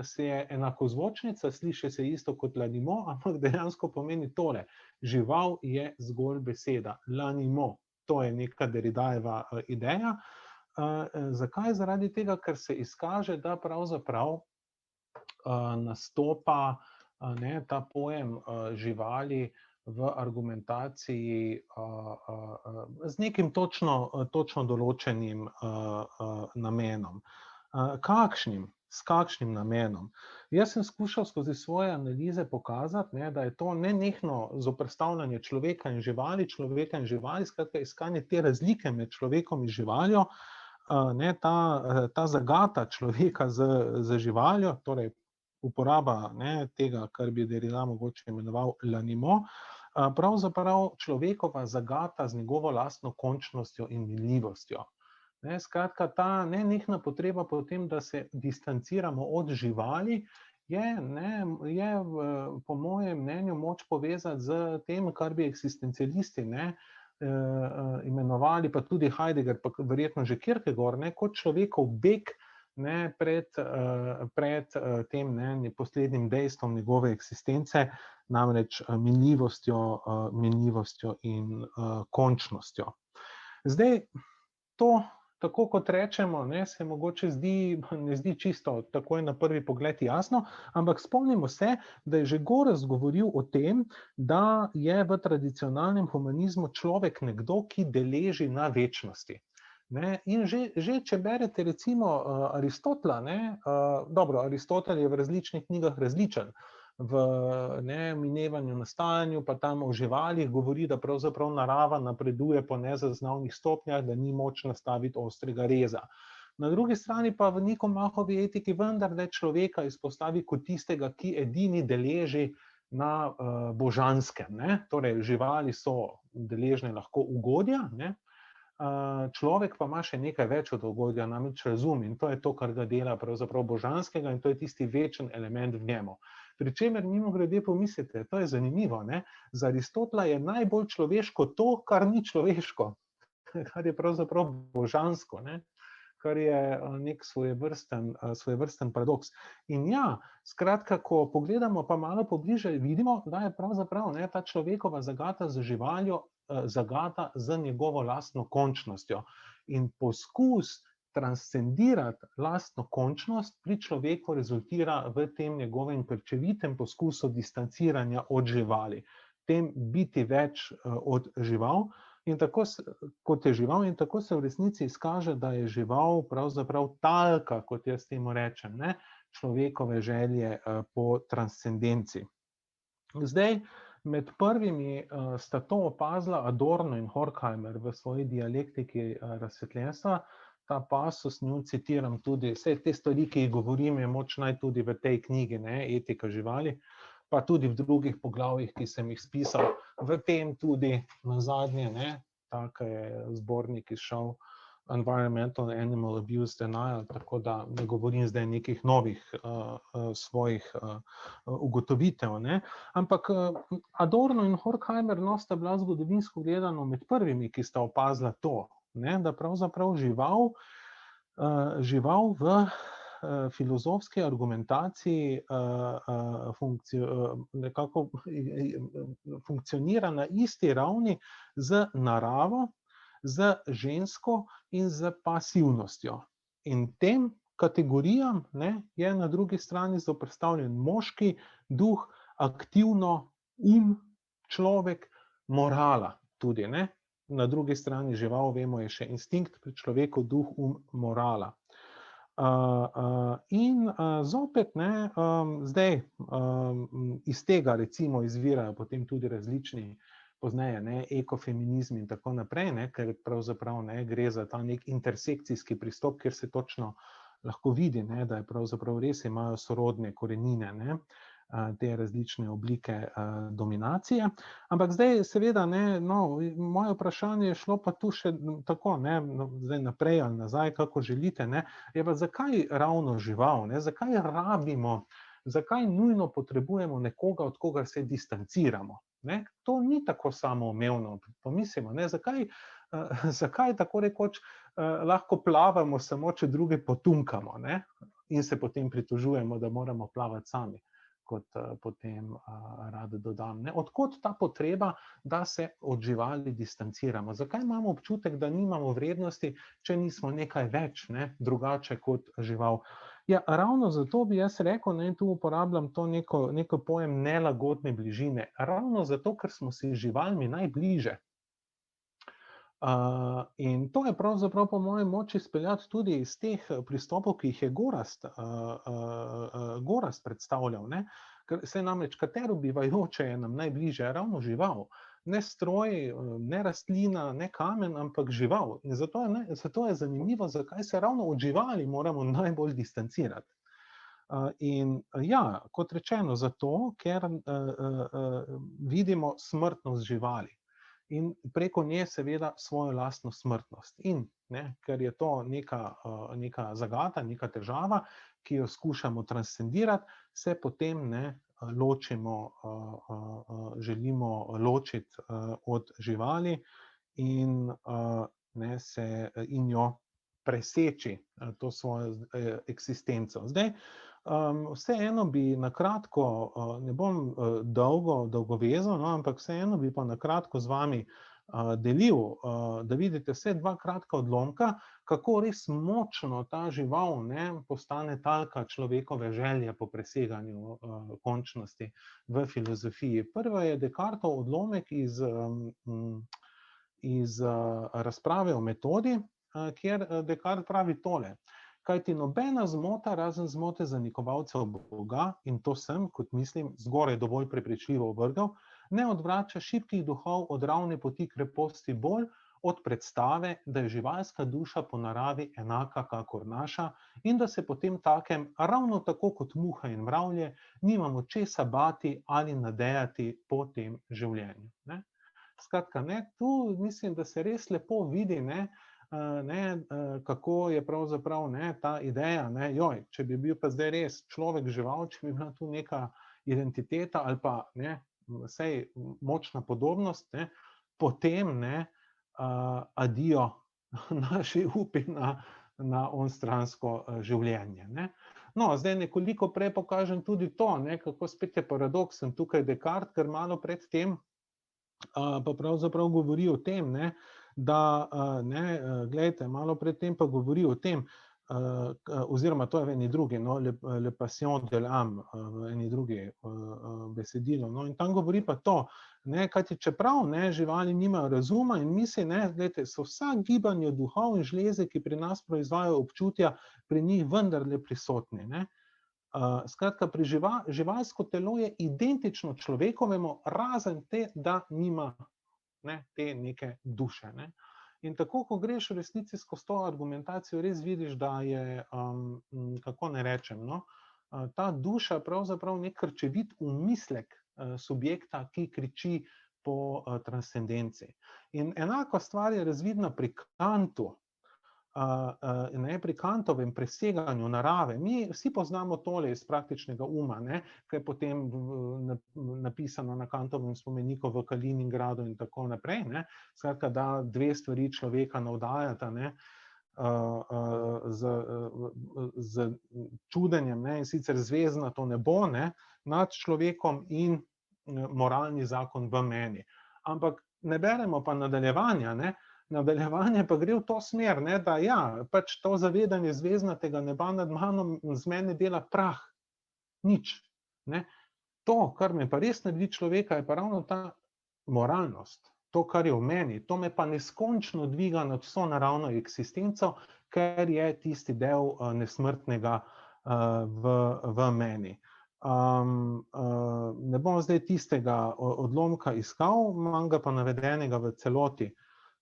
Speaker 3: se je enakozvočnica, sliši se isto kot l'animaux, ampak dejansko pomeni tole, žival je zgolj beseda, l'animaux, to je neka Derridajeva ideja. Zakaj? Zaradi tega, ker se izkaže, da pravzaprav nastopa ta pojem živali v argumentaciji z nekim točno določenim namenom. S kakšnim namenom? Jaz sem skušal skozi svoje analize pokazati, da je to nenehno zoperstavljanje človeka in živali, skratka iskanje te razlike med človekom in živaljo, ta zagata človeka z živaljo, torej uporaba tega, kar bi Derrida mogoče imenoval l'animaux, pravzaprav človekova zagata z njegovo lastno končnostjo in minljivostjo. Skratka, ta nenehna potreba po tem, da se distanciramo od živali, je po mojem mnenju moč povezati z tem, kar bi eksistencialisti imenovali, pa tudi Heidegger, pa verjetno že Kierkegaard, kot človekov beg pred tem poslednjim dejstvom njegove eksistence, namreč minljivostjo in končnostjo. Zdaj, to, tako kot rečemo, se mogoče ne zdi čisto takoj na prvi pogled jasno, ampak spomnimo se, da je že Goraz govoril o tem, da je v tradicionalnem humanizmu človek nekdo, ki deleži na večnosti. In že če berete recimo Aristotela, dobro, Aristotel je v različnih knjigah različen, v minevanju, nastajanju, pa tam o živalih govori, da pravzaprav narava napreduje po nezaznavnih stopnjah, da ni moč nastaviti ostrega reza. Na drugi strani pa v Nikomahovi etiki vendarle človeka izpostavi kot tistega, ki edini deleži na božanskem. Torej, živali so deležne lahko ugodja, človek pa ima še nekaj več od ugodja, namreč razum, in to je to, kar ga dela pravzaprav božanskega, in to je tisti večen element v njemu. Pričemer mimogrede pomislite, to je zanimivo, za Aristotela je najbolj človeško to, kar ni človeško, kar je pravzaprav božansko, kar je nek svojevrsten paradoks. In ja, skratka, ko pogledamo pa malo pobliže, vidimo, da je pravzaprav ta človekova zagata z živaljo zagata z njegovo lastno končnostjo. In poskus transcendirati lastno končnost pri človeku rezultira v tem njegovem krčevitem poskusu distanciranja od živali, tem biti več od žival, in tako kot je žival, in tako se v resnici izkaže, da je žival pravzaprav talka, kot jaz temu rečem, človekove želje po transcendenci. Zdaj, Med prvimi sta to opazila Adorno in Horkheimer v svoji dialektiki razsvetljenstva. Ta pasus, njo citiram tudi, vse te stvari, ki jih govorim, je moč naj tudi v tej knjigi, ne, Etika živali, pa tudi v drugih poglavjih, ki sem jih spisal, v tem tudi nazadnje, ne, tak je zbornik izšel, Environmental and Animal Abuse Denial, tako da ne govorim zdaj nekih novih svojih ugotovitev, ne. Ampak Adorno in Horkheimer, no, sta bila zgodovinsko gledano med prvimi, ki sta opazila to, ne, da pravzaprav žival v filozofski argumentaciji nekako funkcionira na isti ravni z naravo, z žensko in z pasivnostjo. In tem kategorijam, ne, je na drugi strani zoperstavljen moški duh, aktivno človek, morala tudi, ne. Na drugi strani žival, vemo, je še instinkt, pri človeku duh, morala. In zopet, ne, zdaj iz tega recimo izvirajo potem tudi različni pozneje, ne, ekofeminizmi in tako naprej, ne, ker pravzaprav, ne, gre za ta nek intersekcijski pristop, kjer se točno lahko vidi, ne, da je pravzaprav res imajo sorodne korenine, ne, te različne oblike dominacije. Ampak zdaj seveda, ne, no, moje vprašanje je šlo pa tu še tako, ne, zdaj naprej ali nazaj, kako želite, ne, je pa zakaj ravno žival, ne, zakaj rabimo, zakaj nujno potrebujemo nekoga, od kogar se distanciramo, ne, to ni tako samoumevno, pomislimo, ne, zakaj tako rekoč lahko plavamo samo, če druge potunkamo, ne, in se potem pritožujemo, da moramo plavati sami, kot potem rad dodam, ne. Od kod ta potreba, da se od živali distanciramo? Zakaj imamo občutek, da nimamo vrednosti, če nismo nekaj več, ne, drugače kot žival? Ja, ravno zato bi jaz rekel, ne, tu uporabljam to neko pojem nelagodne bližine, ravno zato, ker smo si živalmi najbliže. In to je pravzaprav po mojem moči izpeljati tudi iz teh pristopov, ki jih je Gorazd predstavljal, ne? Ker se namreč, katero bivajoče je nam najbližje, ravno žival. Ne stroj, ne rastlina, ne kamen, ampak žival. In zato je zanimivo, zakaj se ravno od živali moramo najbolj distancirati. In ja, kot rečeno, zato, ker vidimo smrtnost živali. In preko nje seveda svojo lastno smrtnost. In ne, ker je to neka zagata, neka težava, ki jo skušamo transcendirati, se potem ne ločimo, želimo ločiti od živali in jo preseči to svojo eksistenco. Zdaj, vseeno bi na kratko, ne bom dolgovezal, no, ampak vseeno bi pa na kratko z vami delil, da vidite vse dva kratka odlomka, kako res močno ta žival, ne, postane talka človekove želje po preseganju končnosti v filozofiji. Prva je Descartov odlomek iz razprave o metodi, kjer Descartes pravi tole: kajti nobena zmota, razen zmote zanikovalcev Boga, in to sem, kot mislim, zgoraj dovolj prepričljivo ovrgal, ne odvrača šibkih duhov od ravne poti kreposti bolj od predstave, da je živalska duša po naravi enaka kakor naša in da se potem takem, ravno tako kot muha in mravlje, nimamo česa bati ali nadejati po tem življenju. Ne? Skratka, ne, tu mislim, da se res lepo vidi, ne, kako je pravzaprav, ne, ta ideja, ne, joj, če bi bil pa zdaj res človek žival, če bi bila tu neka identiteta ali pa, ne, vsej močna podobnost, ne, potem, ne, adijo naši upi na onstransko življenje, ne. No, zdaj nekoliko prej pokažem tudi to, ne, kako spet je paradoksen tukaj Descartes, ker malo pred tem pa pravzaprav govori o tem, ne, da, glejte, malo pred tem pa govori o tem, oziroma to je v eni drugi, no, Le Passion de l'âme, v eni drugi besedilo, no, in tam govori pa to, ne, kajti čeprav, ne, živali nimajo razuma in misli, ne, glejte, so vsa gibanja duhov in žleze, ki pri nas proizvajajo občutja, pri njih vendarle prisotni, ne. Skratka, živalsko telo je identično človekovemu, razen da nima te neke duše. In tako, ko greš v resnici skozi to argumentacijo, res vidiš, da je, kako ne rečem, ta duša pravzaprav nek krčevit umislek subjekta, ki kriči po transcendenci. In enaka stvar je razvidna pri Kantu, pri Kantovem preseganju narave. Mi vsi poznamo tole iz praktičnega uma, ki je potem napisano na Kantovem spomeniku v Kaliningradu in tako naprej. Skratka, da dve stvari človeka navdajata z čudenjem, in sicer zvezdnato nebo nad človekom in moralni zakon v meni. Ampak ne beremo pa nadaljevanja, Nadaljevanje pa gre v to smer, da pač to zavedanje zvezdnatega neba nad mano z mene dela prah, nič. To, kar me pa res naredi človeka, je pa ravno ta moralnost, to, kar je v meni, to me pa neskončno dviga nad vso naravno eksistenco, ker je tisti del nesmrtnega v meni. Ne bom zdaj tistega odlomka iskal, imam ga pa navedenega v celoti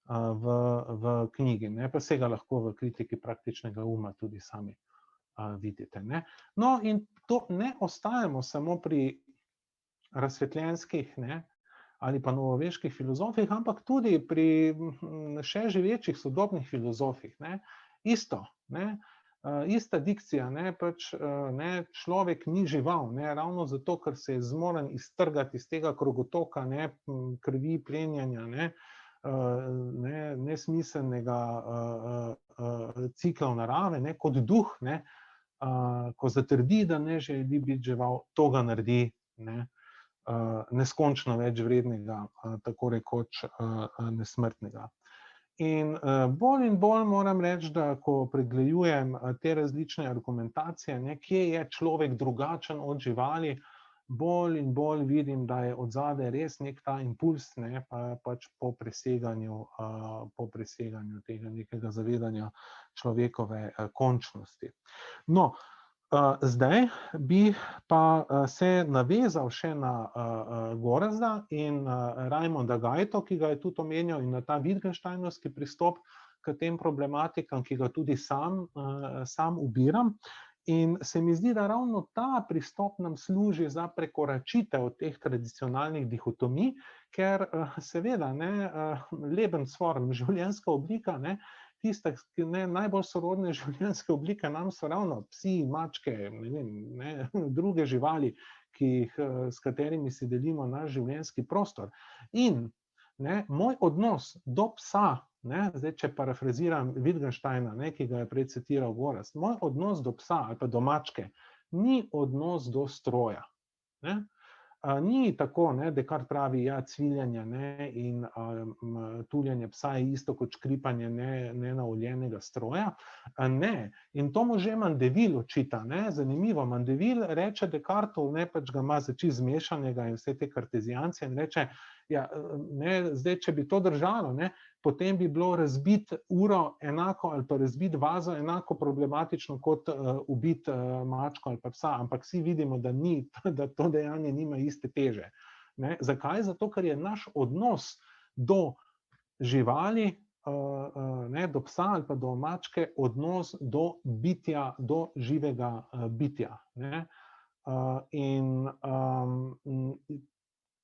Speaker 3: v knjigi, pa se ga lahko v kritiki praktičnega uma tudi sami vidite. No, in to ne ostajamo samo pri razsvetljenskih ali pa novoveških filozofih, ampak tudi pri še živečih sodobnih filozofih. Isto, ista dikcija, pač človek ni žival, ravno zato, ker se je zmoren iztrgati iz tega krogotoka krvi, plenjanja, nesmiselnega cikla narave, kot duh, ko zatrdi, da ne želi biti žival, to ga naredi neskončno več vrednega, tako rekoč nesmrtnega. In bolj moram reči, da ko pregledujem te različne argumentacije, kje je človek drugačen od živali, bolj in bolj vidim, da je odzadaj res nek ta impuls, pač po preseganju tega nekega zavedanja človekove končnosti. No, zdaj bi pa se navezal še na Gorazda in Raimonda Gajto, ki ga je tudi omenjal, in na ta Wittgensteinovski pristop k tem problematikam, ki ga tudi sam ubiram. In se mi zdi, da ravno ta pristop nam služi za prekoračitev teh tradicionalnih dihotomij, ker seveda Lebensform, življenjska oblika, tiste najbolj sorodne življenjske oblike nam so ravno psi, mačke, druge živali, s katerimi si delimo naš življenjski prostor. In moj odnos do psa, zdaj, če parafraziram Wittgensteina, ki ga je prej citiral Gorazd, moj odnos do psa ali pa do mačke ni odnos do stroja. Ni tako, Descartes pravi, cviljanje in tuljenje psa je isto kot škripanje nenaoljenega stroja. Ne, in to mu že Mandeville očita. Zanimivo, Mandeville reče Descartu, pač ga ima za čisto zmešanega in vse te kartezijance in reče, zdaj, če bi to držalo, potem bi bilo razbiti uro enako ali pa razbiti vazo enako problematično kot ubiti mačko ali pa psa, ampak vsi vidimo, da to dejanje nima iste teže. Zakaj? Zato, ker je naš odnos do živali, do psa ali pa do mačke, odnos do bitja, do živega bitja. In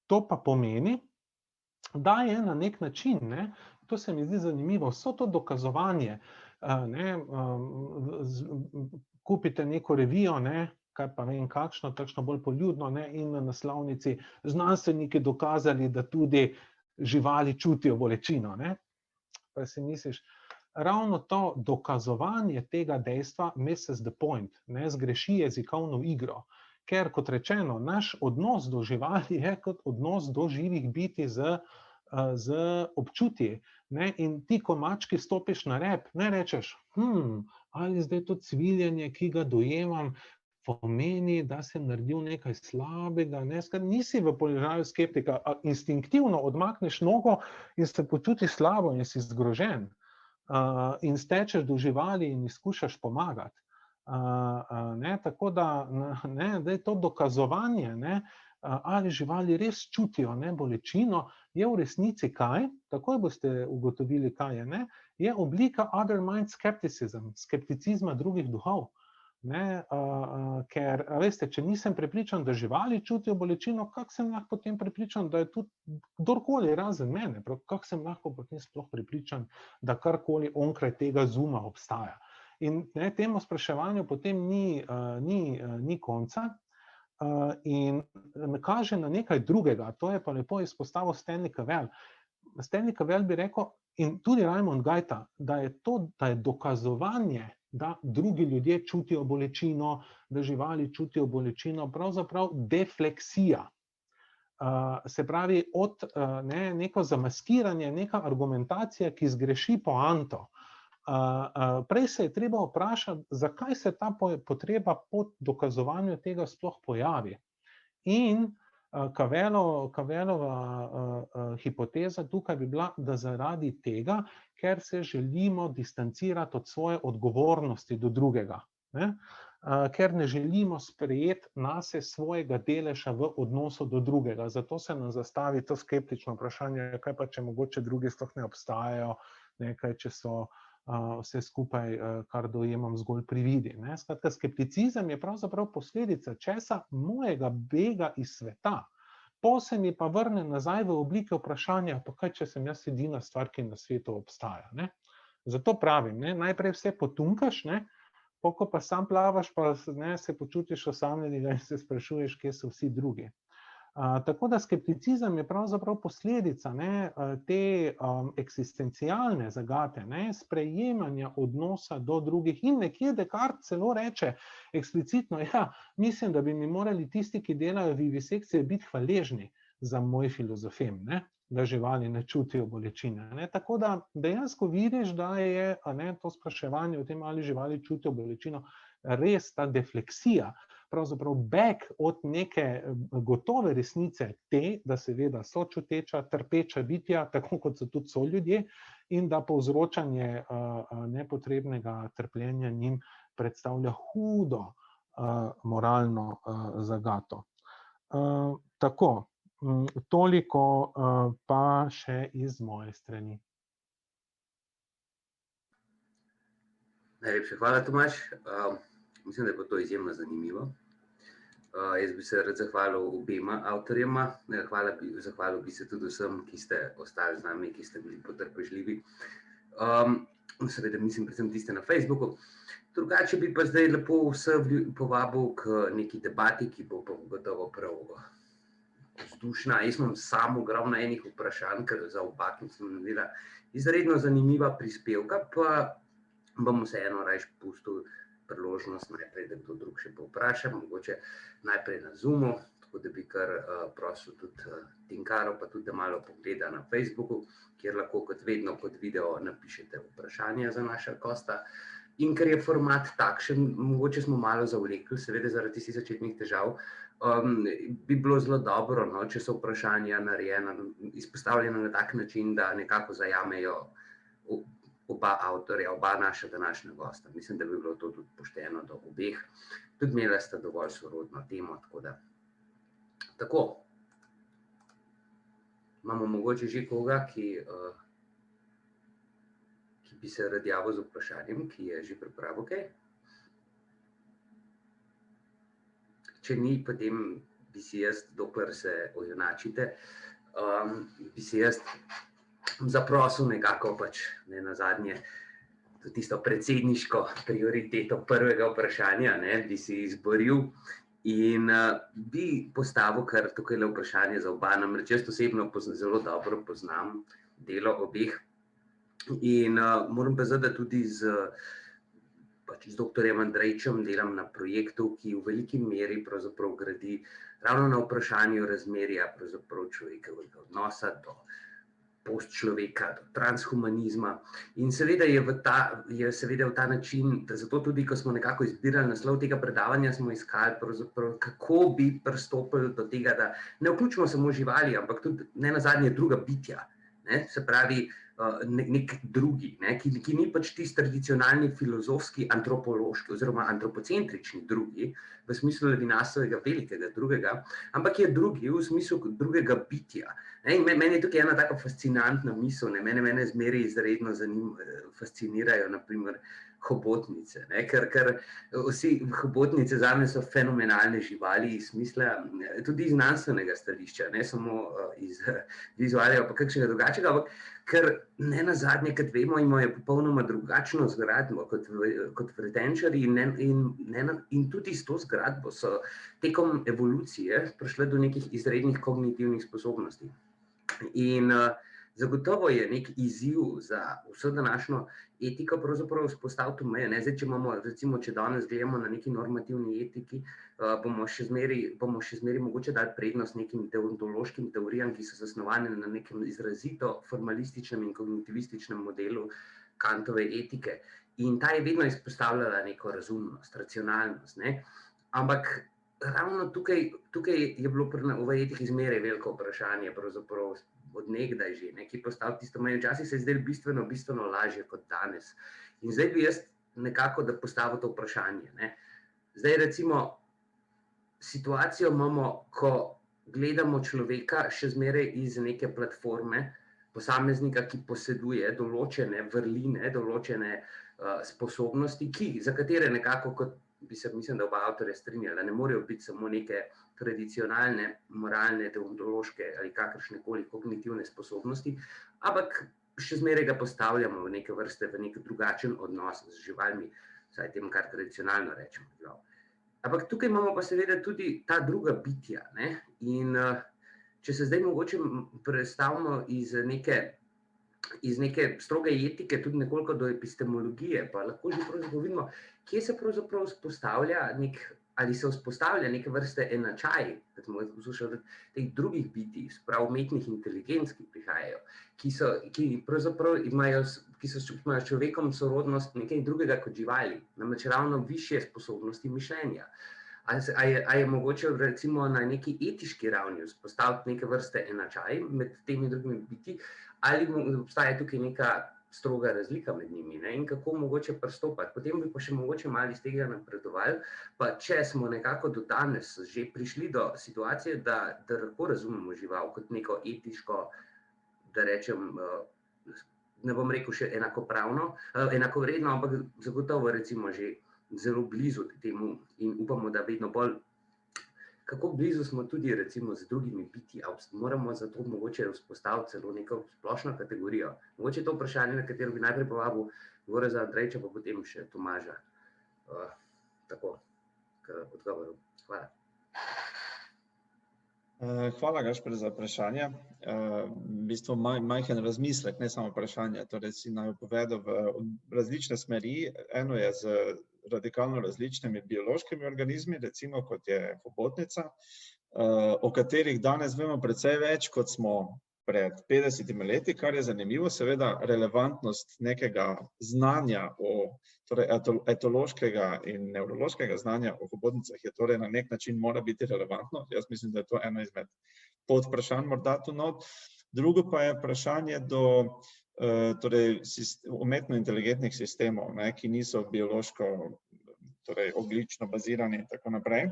Speaker 3: to pa pomeni, da je na nek način, to se mi zdi zanimivo, vso to dokazovanje, kupite neko revijo, kaj pa vem kakšno, takšno bolj poljudno, in na naslovnici znanstveniki dokazali, da tudi živali čutijo bolečino. Pa si misliš, ravno to dokazovanje tega dejstva misses the point, zgreši jezikovno igro. Ker, kot rečeno, naš odnos do živali je kot odnos do živih bitij z občutji. In ti, ko mački stopiš na rep, ne rečeš, ali zdaj to cviljenje, ki ga dojemam, pomeni, da sem naredil nekaj slabega. Nisi v položaju skeptika, instinktivno odmakneš nogo in se počutiš slabo in si zgrožen. In stečeš do živali in skušaš pomagati. Tako da, da je to dokazovanje, ali živali res čutijo bolečino, je v resnici kaj, takoj boste ugotovili, kaj je, je oblika other mind skepticism, skepticizma drugih duhov. Ker, veste, če nisem prepričan, da živali čutijo bolečino, kako sem lahko potem prepričan, da je tudi kdorkoli razen mene, kako sem lahko potem sploh prepričan, da karkoli onkraj tega zuma obstaja. In temu spraševanju potem ni konca in kaže na nekaj drugega, to je pa lepo izpostavil Stanley Cavell. Stanley Cavell bi rekel, in tudi Raimond Gajta, da je dokazovanje, da drugi ljudje čutijo bolečino, da živali čutijo bolečino, pravzaprav defleksija. Se pravi, neko zamaskiranje, neka argumentacija, ki zgreši poanto. Prej se je treba vprašati, zakaj se ta potreba po dokazovanju tega sploh pojavi. In Cavellova hipoteza tukaj bi bila, da zaradi tega, ker se želimo distancirati od svoje odgovornosti do drugega, ker ne želimo sprejeti nase svojega deleža v odnosu do drugega. Zato se nam zastavi to skeptično vprašanje, kaj pa, če mogoče drugi sploh ne obstajajo, kaj če so vse skupaj, kar dojemam zgolj prividi. Skratka, skepticizem je pravzaprav posledica česa mojega bega iz sveta. Se mi pa vrne nazaj v oblike vprašanja, pa kaj, če sem jaz edina stvar, ki na svetu obstaja. Zato pravim, najprej vse potunkaš, ko pa sam plavaš, pa se počutiš osamljenega in se sprašuješ, kje so vsi drugi. Tako da skepticizem je pravzaprav posledica te eksistencialne zagate, sprejemanja odnosa do drugih. In nekje Descartes celo reče eksplicitno, mislim, da bi mi morali tisti, ki delajo vivisekcije, biti hvaležni za moj filozofem, da živali ne čutijo bolečine. Tako da dejansko vidiš, da je to spraševanje o tem, ali živali čutijo bolečino, res ta defleksija, pravzaprav beg od neke gotove resnice da seveda so čuteča, trpeča bitja, tako kot so tudi soljudje, in da povzročanje nepotrebnega trpljenja njim predstavlja hudo moralno zagato. Tako, toliko pa še iz moje strani.
Speaker 1: Najlepša hvala, Tomaž. Mislim, da je to izjemno zanimivo. Jaz bi se rad zahvalil obema avtorjema. Zahvalil bi se tudi vsem, ki ste ostali z nami, ki ste bili potrpežljivi. Seveda mislim predvsem tiste na Facebooku. Drugače bi pa zdaj lepo vse povabil k neki debati, ki bo pa gotovo prav vzdušna. Jaz imam sam ogromno enih vprašanj, ker za oba, ki sem naredila izredno zanimiva prispevka, pa bom vseeno raje pustil priložnost najprej, da kdo drug še povpraša, mogoče najprej na Zoomu, tako da bi kar prosil tudi Tinkaro, pa tudi da malo pogleda na Facebooku, kjer lahko kot vedno pod video napišete vprašanja za naša gosta. In ker je format takšen, mogoče smo malo zavlekli, seveda zaradi tistih začetnih težav, bi bilo zelo dobro, če so vprašanja narejena, izpostavljena na tak način, da nekako zajamejo oba avtorja, oba naša današnja gosta. Mislim, da bi bilo to tudi pošteno do obeh. Tudi imela sta dovolj sorodno temo, tako da. Tako. Imamo mogoče že koga, ki bi se rad javil z vprašanjem, ki je že pripravil kaj? Če ni, potem bi si jaz, dokler se ojunačite, bi si jaz zaprosil nekako nazadnje tisto predsedniško prioriteto prvega vprašanja, bi si izboril in bi postavil kar tukaj vprašanje za oba. Namreč jaz osebno zelo dobro poznam delo obeh in moram pa zdaj, da tudi z doktorjem Andrejčem delam na projektu, ki v veliki meri pravzaprav gradi ravno na vprašanju razmerja pravzaprav človekovega odnosa do postčloveka, do transhumanizma. In seveda je v ta način, zato tudi, ko smo nekako izbirali naslov tega predavanja, smo iskali pravzaprav, kako bi pristopili do tega, da ne vključimo samo živali, ampak tudi nenazadnje druga bitja. Se pravi, nek drugi, ki ni pač tisti tradicionalni filozofski, antropološki oziroma antropocentrični drugi, v smislu Levinasovega velikega drugega, ampak je drugi v smislu drugega bitja. In meni je tukaj ena taka fascinantna misel, mene zmeraj izredno fascinirajo, naprimer, hobotnice, ker vsi hobotnice zame so fenomenalne živali iz smisla, tudi iz znanstvenega stališča, ne samo iz vizualnega pa kakšnega drugačnega, ampak ker ne nazadnje, kot vemo, imajo popolnoma drugačno zgradbo kot vretenčarji in tudi s to zgradbo so tekom evolucije prišle do nekih izrednih kognitivnih sposobnosti. In zagotovo je nek izziv za vso današnjo etiko pravzaprav vzpostaviti meje. Zdaj, če danes gledamo na neki normativni etiki, bomo še zmeraj mogoče dali prednost nekim deontološkim teorijam, ki so zasnovane na nekem izrazito formalističnem in kognitivističnem modelu Kantove etike. In ta je vedno izpostavljala neko razumnost, racionalnost. Ampak ravno tukaj je bilo v etiki zmeraj veliko vprašanje, pravzaprav od nekdaj že, ki postavi tisto mejo. Včasih se je zdelo bistveno lažje kot danes. In zdaj bi jaz nekako da postavil to vprašanje. Zdaj recimo situacijo imamo, ko gledamo človeka še zmeraj iz neke platforme, posameznika, ki poseduje določene vrline, določene sposobnosti, za katere nekako, kot mislim, da oba avtorja strinjala, da ne morejo biti samo neke tradicionalne, moralne, deontološke ali kakršnekoli kognitivne sposobnosti, ampak še zmeraj ga postavljamo v neke vrste, v nek drugačen odnos z živalmi, vsaj tem, kar tradicionalno rečemo. Ampak tukaj imamo pa seveda tudi ta druga bitja. In če se zdaj mogoče prestavimo iz neke stroge etike, tudi nekoliko do epistemologije, pa lahko že pravzaprav vidimo, kje se pravzaprav vzpostavlja neke vrste enačaj, kot smo poslušali, teh drugih bitij, sprav umetnih inteligenc, ki prihajajo, ki pravzaprav imajo s človekom sorodnost nekaj drugega kot živali, namreč ravno višje sposobnosti mišljenja. A je mogoče recimo na neki etiški ravni vzpostaviti neke vrste enačaj med temi drugimi biti, ali obstaja tukaj neka stroga razlika med njimi in kako mogoče pristopati. Potem bi pa še mogoče malo iz tega napredovali, pa če smo nekako do danes že prišli do situacije, da lahko razumemo žival kot neko etiško, da rečem, ne bom rekel še enakovredno, ampak zagotovo recimo že zelo blizu temu in upamo, da vedno bolj. Kako blizu smo tudi recimo z drugimi bitji, moramo zato mogoče vzpostaviti celo neko splošno kategorijo. Mogoče to vprašanje, na katero bi najprej povabil Gorazda Andrejča, pa potem še Tomaža. Tako, k odgovoru. Hvala.
Speaker 2: Hvala, Gašper, za vprašanje. V bistvu majhen razmislek, ne samo vprašanje. Torej si naj povedal v različne smeri. Eno je z radikalno različnimi biološkimi organizmi, recimo kot je hobotnica, o katerih danes vemo precej več, kot smo pred 50 leti, kar je zanimivo, seveda relevantnost nekega znanja, torej etološkega in nevrološkega znanja o hobotnicah je torej na nek način mora biti relevantno. Jaz mislim, da je to eno izmed podvprašanj morda tu not. Drugo pa je vprašanje do umetno inteligentnih sistemov, ki niso biološko, torej ogljično bazirani in tako naprej.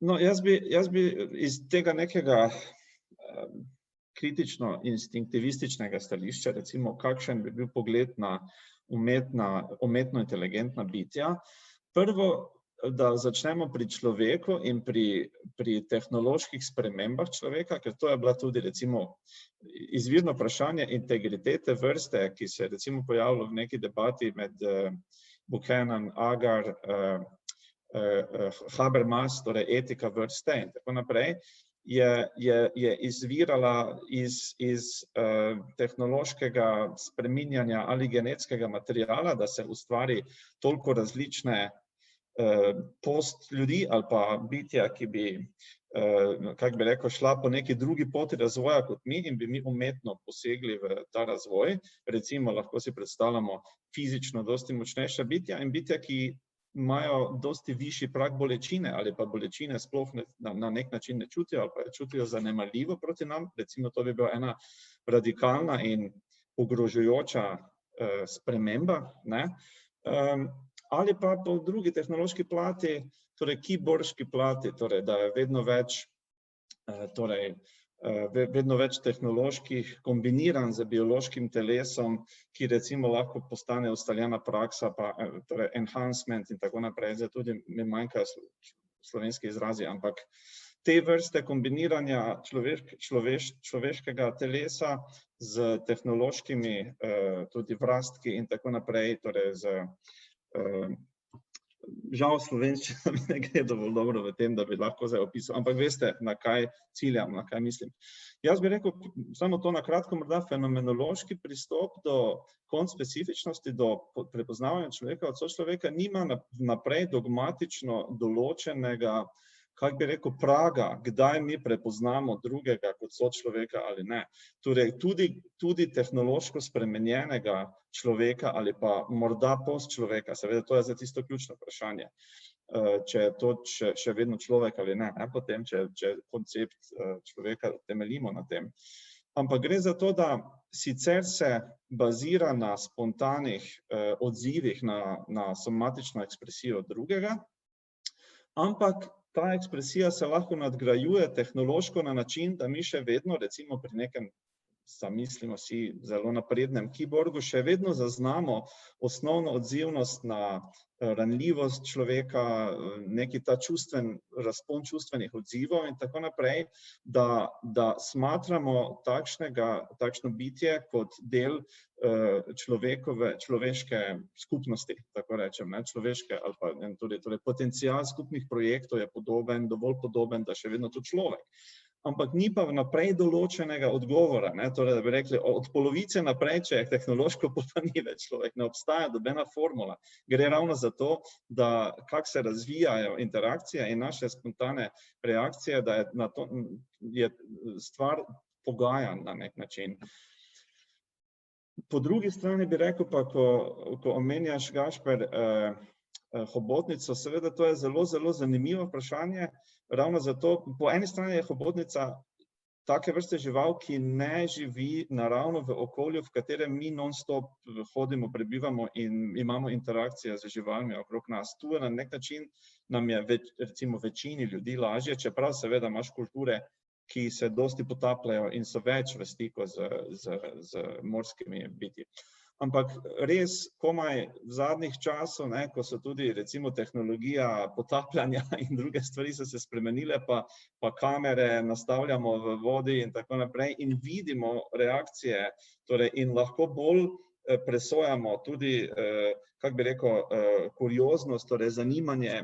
Speaker 2: No, jaz bi iz tega nekega kritično-instinktivističnega stališča, recimo, kakšen bi bil pogled na umetno inteligentna bitja. Prvo, da začnemo pri človeku in pri tehnoloških spremembah človeka, ker to je bila tudi recimo izvirno vprašanje integritete vrste, ki se je recimo pojavilo v neki debati med Buchanan, Agar, Habermas, torej etika vrste in tako naprej, je izvirala iz tehnološkega spreminjanja ali genetskega materiala, da se ustvari toliko različne post ljudi ali pa bitja, ki bi, kako bi rekel, šla po neki drugi poti razvoja kot mi in bi mi umetno posegli v ta razvoj. Recimo, lahko si predstavljamo fizično dosti močnejša bitja in bitja, ki imajo dosti višji prag bolečine ali pa bolečine sploh na nek način ne čutijo ali pa čutijo zanemarljivo proti nam. Recimo to bi bila ena radikalna in ogrožajoča sprememba, ne. Ali pa po drugi tehnološki plati, torej keyboardski plati, torej da je vedno več tehnoloških kombiniran z biološkim telesom, ki recimo lahko postane ustaljena praksa, pa torej enhancement in tako naprej. Zdaj tudi mi manjkajo slovenski izrazi, ampak te vrste kombiniranja človeškega telesa z tehnološkimi tudi vrastki in tako naprej, torej žal slovenščina mi ne gre dovolj dobro v tem, da bi lahko zdaj opisal, ampak veste, na kaj ciljam, na kaj mislim. Jaz bi rekel, samo to na kratko, morda fenomenološki pristop do konspecifičnosti, do prepoznavanja človeka od sočloveka nima naprej dogmatično določenega, kako bi rekel, praga, kdaj mi prepoznamo drugega kot sočloveka ali ne. Torej, tudi tehnološko spremenjenega človeka ali pa morda postčloveka, seveda to je za tisto ključno vprašanje, če je to še vedno človek ali ne, potem, če koncept človeka temeljimo na tem. Ampak gre za to, da sicer se bazira na spontanih odzivih na somatično ekspresijo drugega, ampak ta ekspresija se lahko nadgrajuje tehnološko na način, da mi še vedno, recimo pri nekem, zamislimo si, zelo naprednem keyboardu, še vedno zaznamo osnovno odzivnost na ranljivost človeka, neki ta razpon čustvenih odzivov in tako naprej, da smatramo takšno bitje kot del človeške skupnosti, tako rečem, človeške ali pa torej potencial skupnih projektov je dovolj podoben, da še vedno to človek. Ampak ni pa vnaprej določenega odgovora, torej da bi rekli, od polovice naprej, če je tehnološko, pa ni več človek, ne obstaja nobena formula. Gre ravno za to, da kako se razvijajo interakcije in naše spontane reakcije, da je stvar pogajanj na nek način. Po drugi strani bi rekel pa, ko omenjaš, Gašper, hobotnico, seveda to je zelo, zelo zanimivo vprašanje. Ravno zato, po eni strani je hobotnica take vrste žival, ki ne živi naravno v okolju, v katerem mi non-stop hodimo, prebivamo in imamo interakcije z živalmi okrog nas. Tu je na nek način nam je recimo večini ljudi lažje, čeprav seveda imaš kulture, ki se dosti potapljajo in so več v stiku z morskimi bitji. Ampak res komaj v zadnjih časov, ko so tudi recimo tehnologija potapljanja in druge stvari so se spremenile, pa kamere nastavljamo v vodi in tako naprej in vidimo reakcije, torej in lahko bolj presojamo tudi, kako bi rekel, kurioznost, torej zanimanje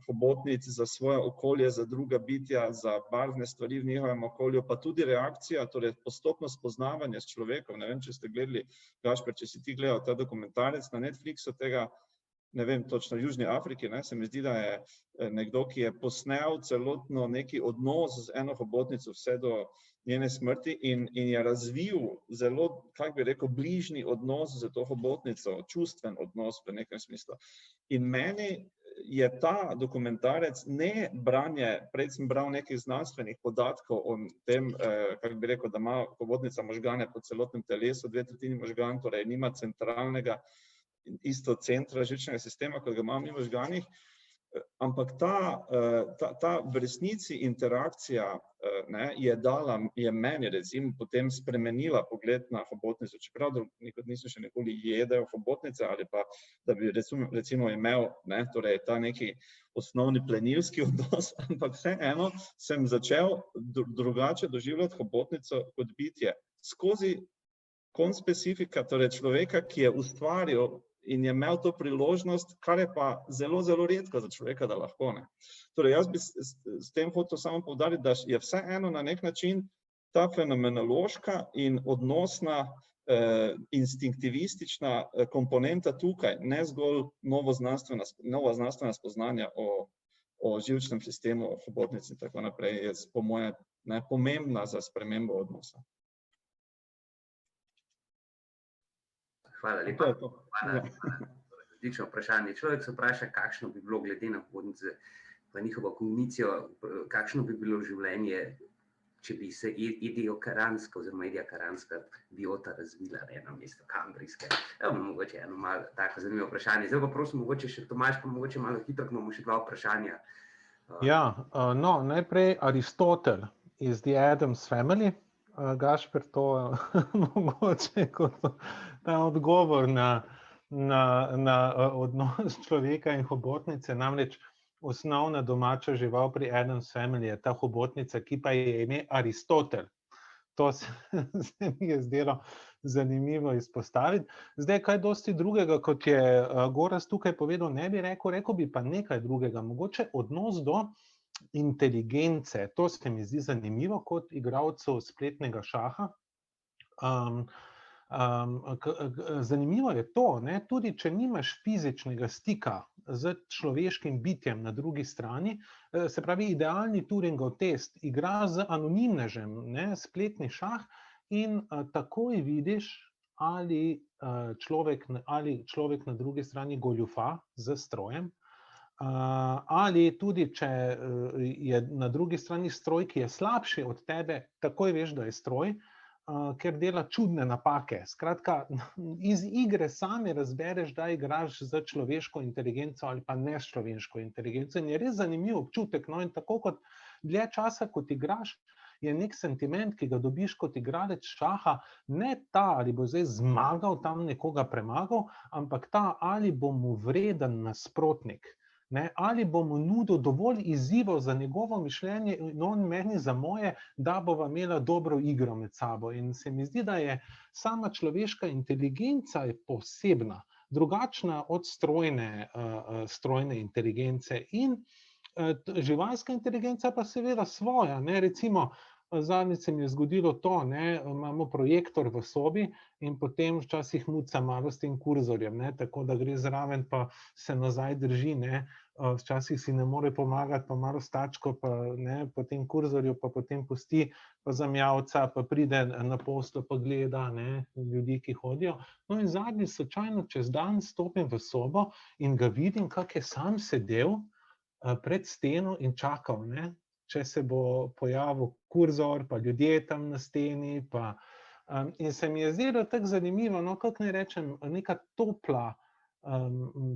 Speaker 2: hobotnic za svoje okolje, za druga bitja, za barvne stvari v njihovem okolju, pa tudi reakcija, torej postopno spoznavanje s človekom. Ne vem, če ste gledali, Gašper, če si ti gledal ta dokumentarec na Netflixu tega, ne vem, točno v Južni Afriki, se mi zdi, da je nekdo, ki je posnel celotno neki odnos z eno hobotnico vse do njene smrti in je razvil zelo, kako bi rekel, bližnji odnos z to hobotnico, čustven odnos v nekem smislu. In meni je ta dokumentarec ne branje, prej sem bral nekih znanstvenih podatkov o tem, kako bi rekel, da ima hobotnica možgane po celotnem telesu, 2/3 možgan, torej nima centralnega isto centra živčnega sistema, kot ga imamo mi v možganih, ampak ta v resnici interakcija je meni recimo potem spremenila pogled na hobotnico, čeprav nikoli nisem še nikoli jedel hobotnice ali pa da bi recimo imel torej ta neki osnovni plenilski odnos, ampak vseeno sem začel drugače doživljati hobotnico kot bitje skozi konspecifika, torej človeka, ki je ustvaril in je imel to priložnost, kar je pa zelo, zelo redko za človeka, da lahko. Torej, jaz bi s tem hotel samo poudariti, da je vseeno na nek način ta fenomenološka in odnosna, instinktivistična komponenta tukaj, ne zgolj nova znanstvena spoznanja o živčnem sistemu, o hobotnici in tako naprej, je po moje pomembna za spremembo odnosa.
Speaker 1: Hvala lepa. Hvala odlično vprašanje. Človek se vpraša, kakšno bi bilo glede na hobotnice pa njihovo kognicijo, kakšno bi bilo življenje, če bi se idiokaranska oziroma idiakaranska biota razvila na mesto kambrijske. Mogoče eno malo tako zanimivo vprašanje. Zdaj pa prosim, mogoče še Tomaž, pa mogoče malo hitro, imamo še dva vprašanja.
Speaker 3: Ja, no, najprej Aristotel iz The Addams Family. Gašper, to mogoče kot ta odgovor na odnos človeka in hobotnice, namreč osnovna domača žival pri Addams Family je ta hobotnica, ki pa je ime Aristotel. To se mi je zdelo zanimivo izpostaviti. Zdaj, kaj dosti drugega, kot je Gorazd tukaj povedal, ne bi rekel bi pa nekaj drugega. Mogoče odnos do inteligence. To se mi zdi zanimivo kot igralcu spletnega šaha. Zanimivo je to, tudi če nimaš fizičnega stika z človeškim bitjem na drugi strani, se pravi idealni Turingov test, igra z anonimnežem, spletni šah in takoj vidiš, ali človek na drugi strani goljufa z strojem, ali tudi, če je na drugi strani stroj, ki je slabši od tebe, takoj veš, da je stroj, ker dela čudne napake. Skratka, iz igre same razbereš, da igraš z človeško inteligenco ali pa ne s človeško inteligenco. In je res zanimiv občutek. In tako kot dlje časa, kot igraš, je nek sentiment, ki ga dobiš kot igralec šaha, ne ta, ali bo zdaj zmagal, tam nekoga premagal, ampak ta, ali bo mu vreden nasprotnik. Ali bomo nudil dovolj izzivov za njegovo mišljenje in on meni za moje, da bova imela dobro igro med sabo. In se mi zdi, da je sama človeška inteligenca posebna, drugačna od strojne inteligence. In živalska inteligenca pa seveda svoja. Recimo, zadnjič se mi je zgodilo to, imamo projektor v sobi in potem včasih muca malo s tem kurzorjem, tako da gre zraven pa se nazaj drži, včasih si ne more pomagati, pa malo stačko, pa po tem kurzorju, pa potem pusti, pa zamjavca, pa pride na poslo, pa gleda ljudi, ki hodijo. No in zadnjič slučajno čez dan stopim v sobo in ga vidim, kak je sam sedel pred steno in čakal, če se bo pojavil kurzor, pa ljudje tam na steni. In se mi je zdelo tako zanimivo, kako naj rečem, neka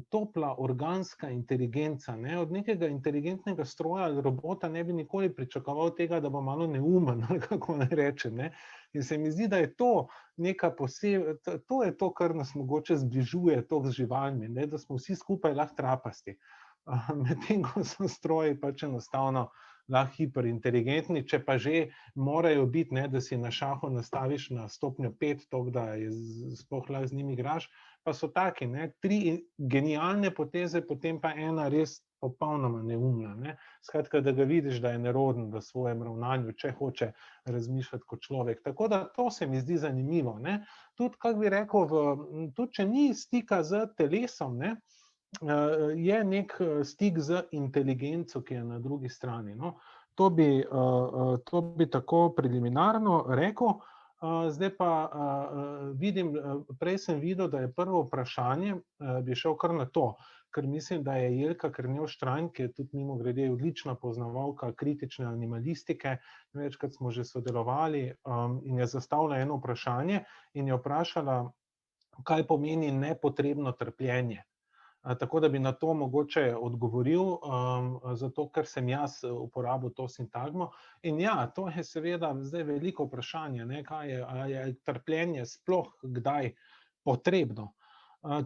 Speaker 3: topla organska inteligenca. Od nekega inteligentnega stroja ali robota ne bi nikoli pričakoval tega, da bo malo neumen, kako naj rečem. In se mi zdi, da je to neka to je to, kar nas mogoče zbližuje z živalmi, da smo vsi skupaj lahko trapasti. Medtem ko so stroji pač enostavno lahko hiperinteligentni, če pa že morajo biti, da si na šahu nastaviš na stopnjo 5, toliko da sploh lahko z njimi igraš, pa so taki, 3 genialne poteze, potem pa ena res popolnoma neumna. Skratka, da ga vidiš, da je neroden v svojem ravnanju, če hoče razmišljati kot človek. Tako da to se mi zdi zanimivo. Tudi, kako bi rekel, tudi če ni stika z telesom, je nek stik z inteligenco, ki je na drugi strani. To bi tako preliminarno rekel. Zdaj pa vidim, prej sem videl, da je prvo vprašanje, bi šel kar na to, ker mislim, da je Jelka Krnevštrajn, ki je tudi mimogrede odlična poznavalka kritične animalistike, večkrat smo že sodelovali, in je zastavila eno vprašanje in je vprašala, kaj pomeni nepotrebno trpljenje. Tako da bi na to mogoče odgovoril, zato ker sem jaz uporabil to sintagmo. In ja, to je seveda zdaj veliko vprašanje, kaj je trpljenje sploh kdaj potrebno.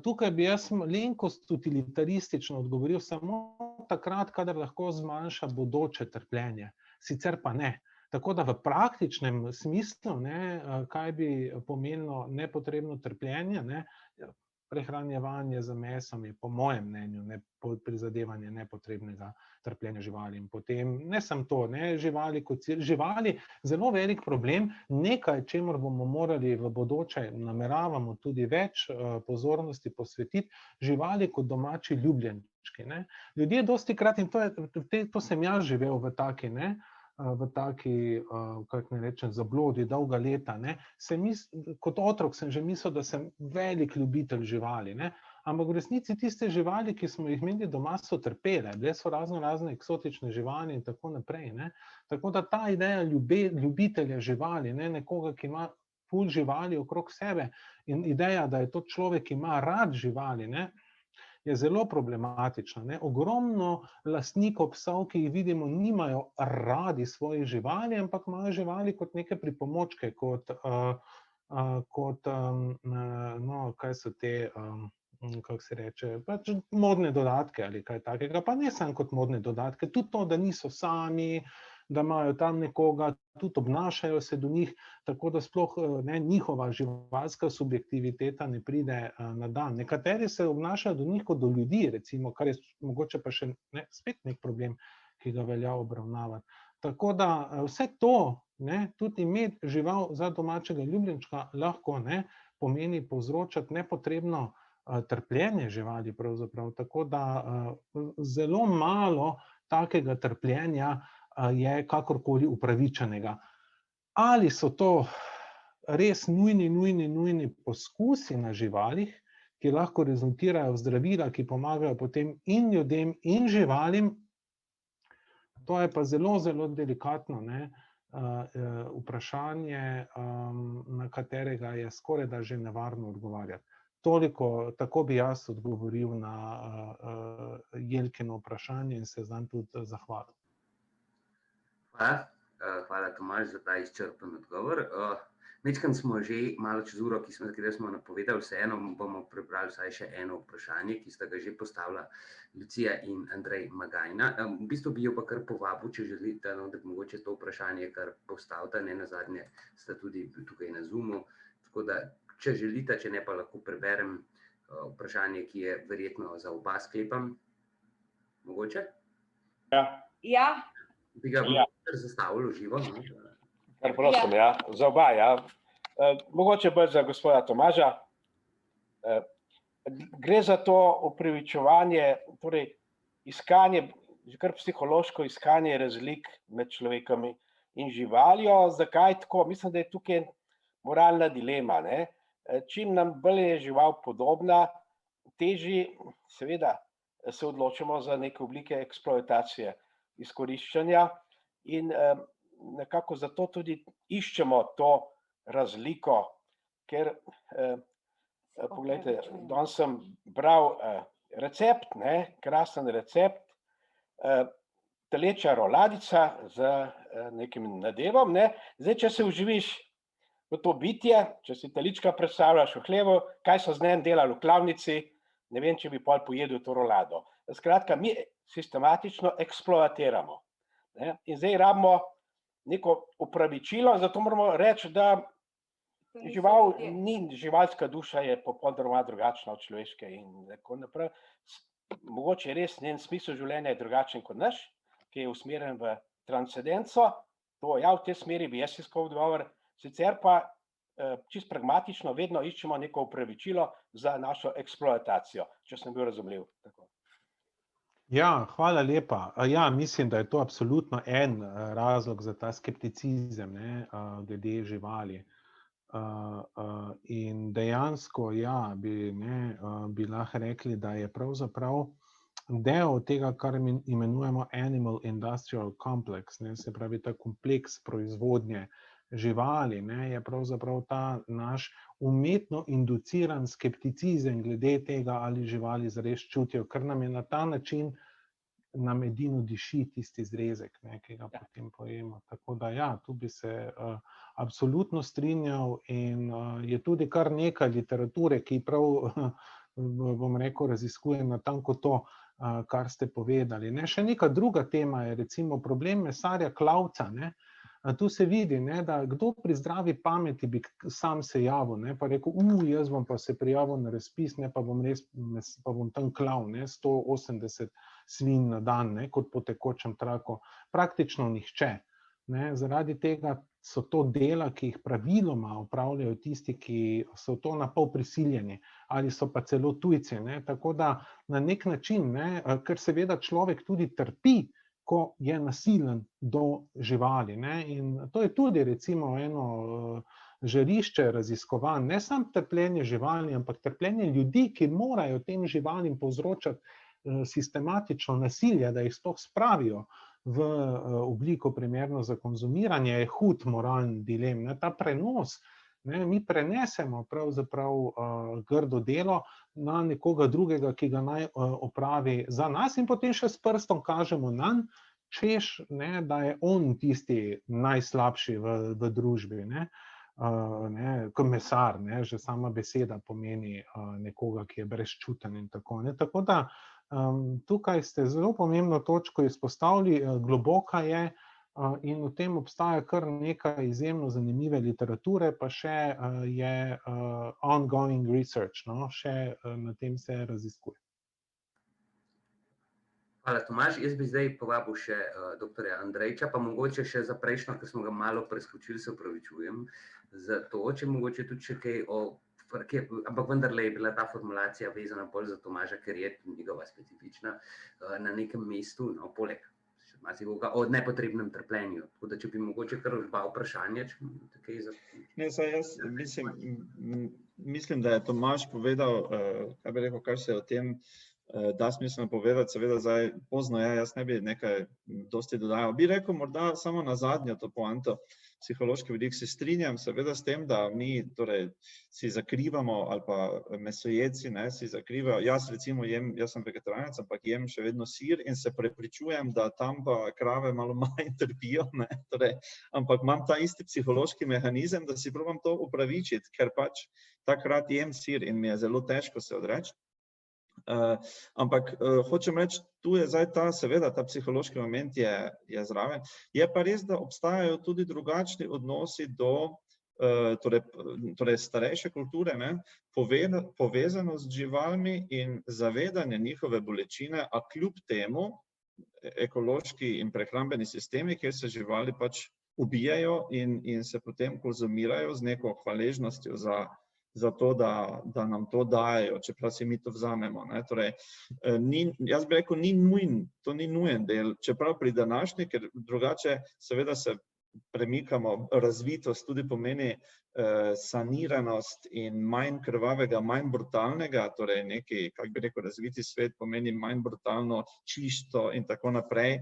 Speaker 3: Tukaj bi jaz malenkost utilitaristično odgovoril samo takrat, kadar lahko zmanjša bodoče trpljenje, sicer pa ne. Tako da v praktičnem smislu, kaj bi pomenilo nepotrebno trpljenje, prehranjevanje z mesom je po mojem mnenju prizadevanje nepotrebnega trpljenja živali. In potem, ne samo to, živali, zelo velik problem, nekaj, čemur bomo morali v bodoče, nameravamo tudi več pozornosti posvetiti, živali kot domači ljubljenčki. Ljudje dostikrat, in to sem jaz živel v taki, kako ne rečem, zablodi dolga leta, kot otrok sem že mislil, da sem velik ljubitelj živali, ampak v resnici tiste živali, ki smo jih imeli doma, so trpele, bile so razne eksotične živali in tako naprej, ne. Tako da ta ideja ljubitelja živali, ne, nekoga, ki ima ful živali okrog sebe, in ideja, da je to človek, ki ima rad živali, ne, je zelo problematična, ne. Ogromno lastnikov psov, ki jih vidimo, nimajo radi svojih živali, ampak imajo živali kot neke pripomočke, no, kaj so te, kako se reče, pač modne dodatke ali kaj takega, pa ne samo kot modne dodatke, tudi to, da niso sami, da imajo tam nekoga, tudi obnašajo se do njih, tako da sploh ne, njihova živalska subjektiviteta ne pride na dan. Nekateri se obnašajo do njih kot do ljudi, recimo, kar je mogoče pa še spet nek problem, ki ga velja obravnavati. Tako da vse to, ne, tudi imeti žival za domačega ljubljenčka lahko, ne, pomeni povzročati nepotrebno trpljenje živali pravzaprav, tako da zelo malo takega trpljenja je kakorkoli upravičenega. Ali so to res nujni poskusi na živalih, ki lahko rezultirajo v zdravila, ki pomagajo potem in ljudem in živalim, to je pa zelo delikatno, ne, vprašanje, na katerega je skorajda že nevarno odgovarjati. Toliko, tako bi jaz odgovoril na Jelkino vprašanje in se zanj tudi zahvalil.
Speaker 1: Hvala, Tomaž, za ta izčrpen odgovor. Majčkeno smo že malo čez uro, katero smo napovedali, vseeno bomo prebrali vsaj še eno vprašanje, ki sta ga že postavila Lucija in Andrej Magajna. V bistvu bi jo pa kar povabil, če želite, no, da mogoče to vprašanje kar postavite, ne nazadnje sta tudi tukaj na Zoomu, tako da, če želite, če ne pa lahko preberem vprašanje, ki je verjetno za oba, sklepam. Mogoče?
Speaker 5: Ja.
Speaker 1: Bi ga zastavili v živo?
Speaker 5: Kar prosim, ja. Za oba, ja. Mogoče bolj za gospoda Tomaža. Gre za to upravičevanje, torej iskanje, kar psihološko iskanje razlik med človekom in živaljo. Zakaj tako? Mislim, da je tukaj moralna dilema, ne. Čim nam bolj je žival podobna, težje seveda se odločimo za neke oblike eksploatacije, izkoriščanja in nekako zato tudi iščemo to razliko, ker poglejte, danes sem bral recept, ne, krasen recept, telečja roladica z nekim nadevom, ne. Zdaj, če se vživiš v to bitje, če si telička predstavljaš v hlevu, kaj so z njim delali v klavnici, ne vem, če bi pol pojedel to rolado. Skratka, mi sistematično eksploatiramo. In zdaj rabimo neko upravičilo, zato moramo reči, da živalska duša je popolnoma drugačna od človeške in tako naprej. Mogoče res njen smisel življenja je drugačen kot naš, ki je usmerjen v transcendenco. To, ja, v tej smeri bi jaz iskal odgovor, sicer pa čisto pragmatično vedno iščemo neko upravičilo za našo eksploatacijo, če sem bil razumljiv. Tako.
Speaker 3: Ja, hvala lepa. Ja, mislim, da je to absolutno en razlog za ta skepticizem, ne, glede živali. In dejansko, ja, bi lahko rekli, da je pravzaprav del tega, kar imenujemo animal industrial complex, ne, se pravi ta kompleks proizvodnje živali, ne, je pravzaprav ta naš umetno induciran skepticizem glede tega, ali živali zares čutijo, ker nam je na ta način nam edino diši tisti zrezek, ne, ki ga potem pojemo. Tako da ja, tu bi se absolutno strinjal in je tudi kar nekaj literature, ki prav, bom rekel, raziskuje natanko to, kar ste povedali. Ne, še neka druga tema je recimo problem mesarja klavca, ne. Tu se vidi, ne, da kdo pri zdravi pameti bi sam se javil, ne, pa rekel, jaz bom pa se prijavil na razpis, ne, pa bom tam klav, ne, 180 svinj na dan, ne, kot po tekočem traku. Praktično nihče. Ne, zaradi tega so to dela, ki jih praviloma opravljajo tisti, ki so to na pol prisiljeni, ali so pa celo tujci, ne, tako da na nek način, ne, ker seveda človek tudi trpi, ko je nasilen do živali, ne, in to je tudi recimo eno žarišče raziskovanj, ne samo trpljenje živali, ampak trpljenje ljudi, ki morajo tem živalim povzročati sistematično nasilje, da jih sploh spravijo v obliko primerno za konzumiranje, je hud moralni dilem. Ta prenos, mi prenesemo pravzaprav grdo delo na nekoga drugega, ki ga naj opravi za nas in potem še s prstom kažemo nanj, češ, da je on tisti najslabši v družbi. Kot mesar, že sama beseda pomeni nekoga, ki je brezčuten in tako. Tako da tukaj ste zelo pomembno točko izpostavili, globoka je, in v tem obstaja kar nekaj izjemno zanimive literature, pa še je ongoing research, še na tem se raziskuje.
Speaker 1: Hvala, Tomaž. Jaz bi zdaj povabil še doktorja Andrejča, pa mogoče še za prejšnjo, ker smo ga malo preskočili, se opravičujem za to, če mogoče tudi še kaj ampak vendarle je bila ta formulacija vezana bolj za Tomaža, ker je njegova specifična na nekem mestu, poleg o nepotrebnem trpljenju. Tako da, če bi mogoče kar dva vprašanja, če imate kaj za...
Speaker 2: Ne, saj jaz mislim, da je Tomaž povedal, kaj bi rekel, kar se o tem da smiselno povedati, seveda zdaj pozno je, jaz ne bi nekaj dosti dodajal. Bi rekel morda samo na zadnjo to poanto, psihološki vidik, se strinjam seveda s tem, da mi torej si zakrivamo, ali pa mesojedci si zakrivajo, jaz recimo jaz sem vegetarijanec, ampak jem še vedno sir in se prepričujem, da tam pa krave malo manj trpijo, torej, ampak imam ta isti psihološki mehanizem, da si probam to upravičiti, ker pač takrat jem sir in mi je zelo težko se odreči. Ampak hočem reči, tu je zdaj seveda ta psihološki moment je zraven. Je pa res, da obstajajo tudi drugačni odnosi do torej starejše kulture, povezanost z živalmi in zavedanje njihove bolečine, a kljub temu ekološki in prehrambeni sistemi, kjer se živali pač ubijajo in se potem konzumirajo z neko hvaležnostjo za to, da nam to dajejo, čeprav si mi to vzamemo. Torej, jaz bi rekel, to ni nujen del, čeprav pri današnji, ker drugače seveda se premikamo, razvitost tudi pomeni saniranost in manj krvavega, manj brutalnega, torej neki, kako bi rekel, razviti svet pomeni manj brutalno, čisto in tako naprej.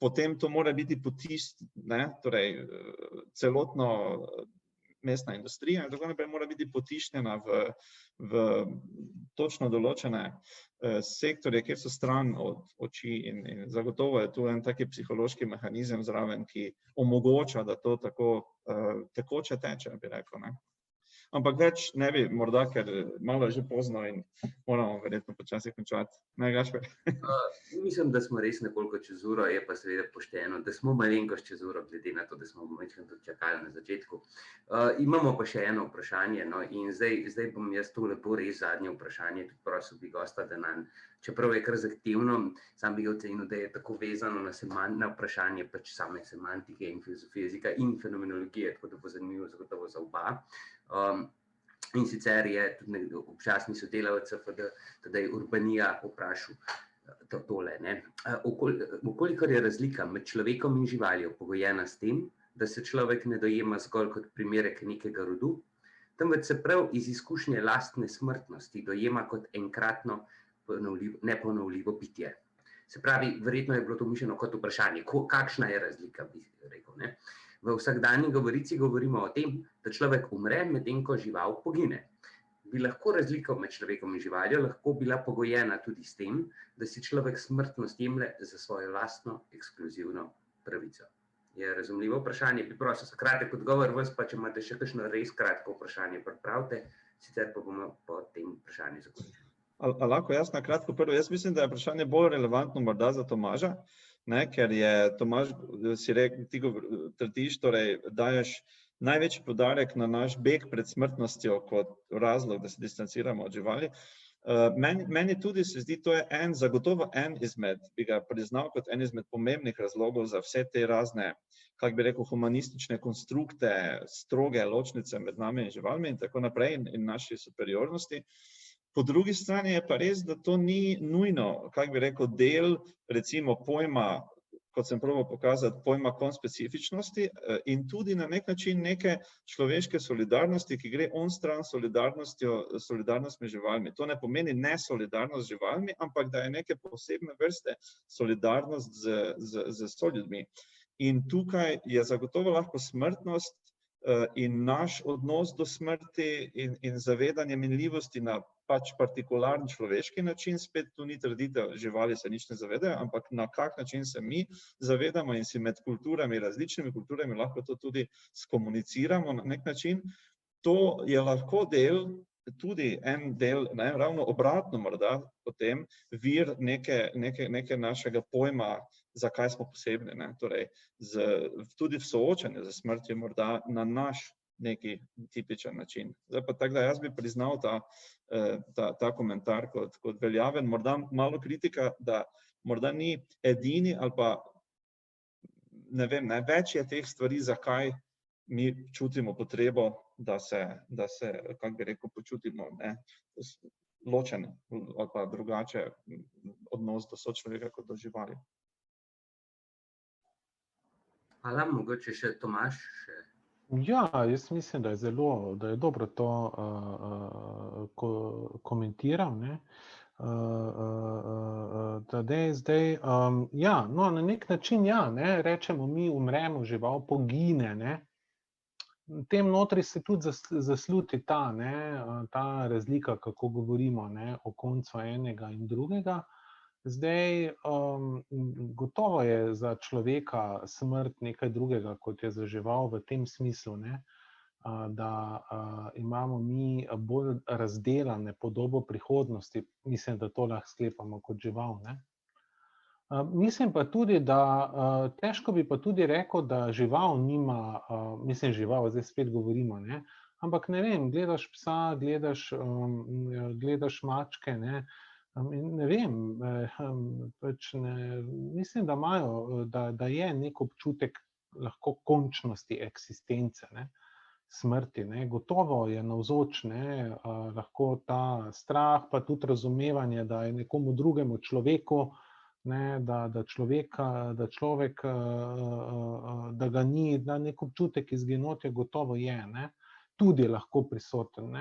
Speaker 2: Potem to mora biti potisk, torej celotno mestna industrija in tako naprej mora biti potišnjena v točno določene sektorje, kjer so stran od oči in zagotovo je tu en taki psihološki mehanizem zraven, ki omogoča, da to tako tekoče teče, bi rekel. Ampak več ne bi, morda, ker malo je že pozno in moramo verjetno počasi končati. Gašper?
Speaker 1: Mislim, da smo res nekoliko čez uro, je pa seveda pošteno, da smo malenkost čez uro, glede na to, da smo malo čakali na začetku. Imamo pa še eno vprašanje, in zdaj bom jaz to lepo res zadnje vprašanje, tudi prosil bi gosta, da nam, čeprav je kar zahtevno, sam bi ga ocenil, da je tako vezano na vprašanje pač same semantike in filozofije jezika in fenomenologije, tako da bo zanimivo zagotovo za oba. In sicer je tudi občasni sodelavec CFD, tedaj Urbanija, vprašal tole. Okolikor je razlika med človekom in živaljo pogojena s tem, da se človek ne dojema zgolj kot primerek nekega rodu, temveč se prav iz izkušnje lastne smrtnosti dojema kot enkratno neponovljivo bitje. Se pravi, verjetno je bilo to mišljeno kot vprašanje, kakšna je razlika, bi rekel. V vsakdanji govorici govorimo o tem, da človek umre, medtem ko žival pogine. Bi lahko razlika med človekom in živaljo lahko bila pogojena tudi s tem, da si človek smrtnost jemlje za svojo lastno ekskluzivno pravico. Je razumljivo vprašanje, bi prosil za kratek odgovor, vas pa, če imate še kakšno res kratko vprašanje, pripravite, sicer pa bomo po tem vprašanju zakončili.
Speaker 2: Lahko jaz na kratko prvo, jaz mislim, da je vprašanje bolj relevantno morda za Tomaža, ker je Tomaž, si rekel, ti trdiš, torej daješ največji poudarek na naš beg pred smrtnostjo kot razlog, da se distanciramo od živali. Meni tudi se zdi, to je zagotovo izmed, bi ga priznal kot izmed pomembnih razlogov za vse te razne, kako bi rekel, humanistične konstrukte, stroge ločnice med nami in živalmi in tako naprej in naši superiornosti. Po drugi strani je pa res, da to ni nujno, kako bi rekel, del recimo pojma kot sem probal pokazati, pojma konspecifičnosti in tudi na nek način neke človeške solidarnosti, ki gre onstran solidarnost med živalmi. To ne pomeni nesolidarnost z živalmi, ampak da je neke posebne vrste solidarnost z soljudmi. In tukaj je zagotovo lahko smrtnost in naš odnos do smrti in zavedanje minljivosti na pač partikularni človeški način, spet tu ni trditev, živali se nič ne zavedajo, ampak na kak način se mi zavedamo in si med kulturami, različnimi kulturami lahko to tudi skomuniciramo na nek način. To je lahko tudi en del, ravno obratno morda potem, vir neke našega pojma, zakaj smo posebni, torej tudi v soočanju z smrtjo morda na naš neki tipičen način. Zdaj pa tako, da jaz bi priznal ta komentar kot veljaven, morda malo kritika, da morda ni edini ali pa, ne vem, več je teh stvari, zakaj mi čutimo potrebo, da se, kako bi rekel, počutimo ločen ali pa drugače odnos do sočloveka kot do živali.
Speaker 1: Hvala, mogoče še Tomaž.
Speaker 3: Ja, jaz mislim, da je dobro to komentiral, ja, no, na nek način, ja, rečemo, mi umremo, žival pogine, tem notri se tudi zasluti ta razlika, kako govorimo o koncu enega in drugega. Zdaj, gotovo je za človeka smrt nekaj drugega, kot je za žival v tem smislu, da imamo mi bolj razdelane podobo prihodnosti, mislim, da to lahko sklepamo kot žival. Mislim pa tudi, da težko bi pa tudi rekel, da žival nima, mislim žival, zdaj spet govorimo, ampak ne vem, gledaš psa, gledaš mačke, ne vem, mislim, da imajo, da je nek občutek lahko končnosti eksistence, smrti, gotovo je navzoč, lahko ta strah, pa tudi razumevanje, da je nekomu drugemu človeku, da človek, da ga ni, da nek občutek izginotja gotovo je, tudi lahko prisoten,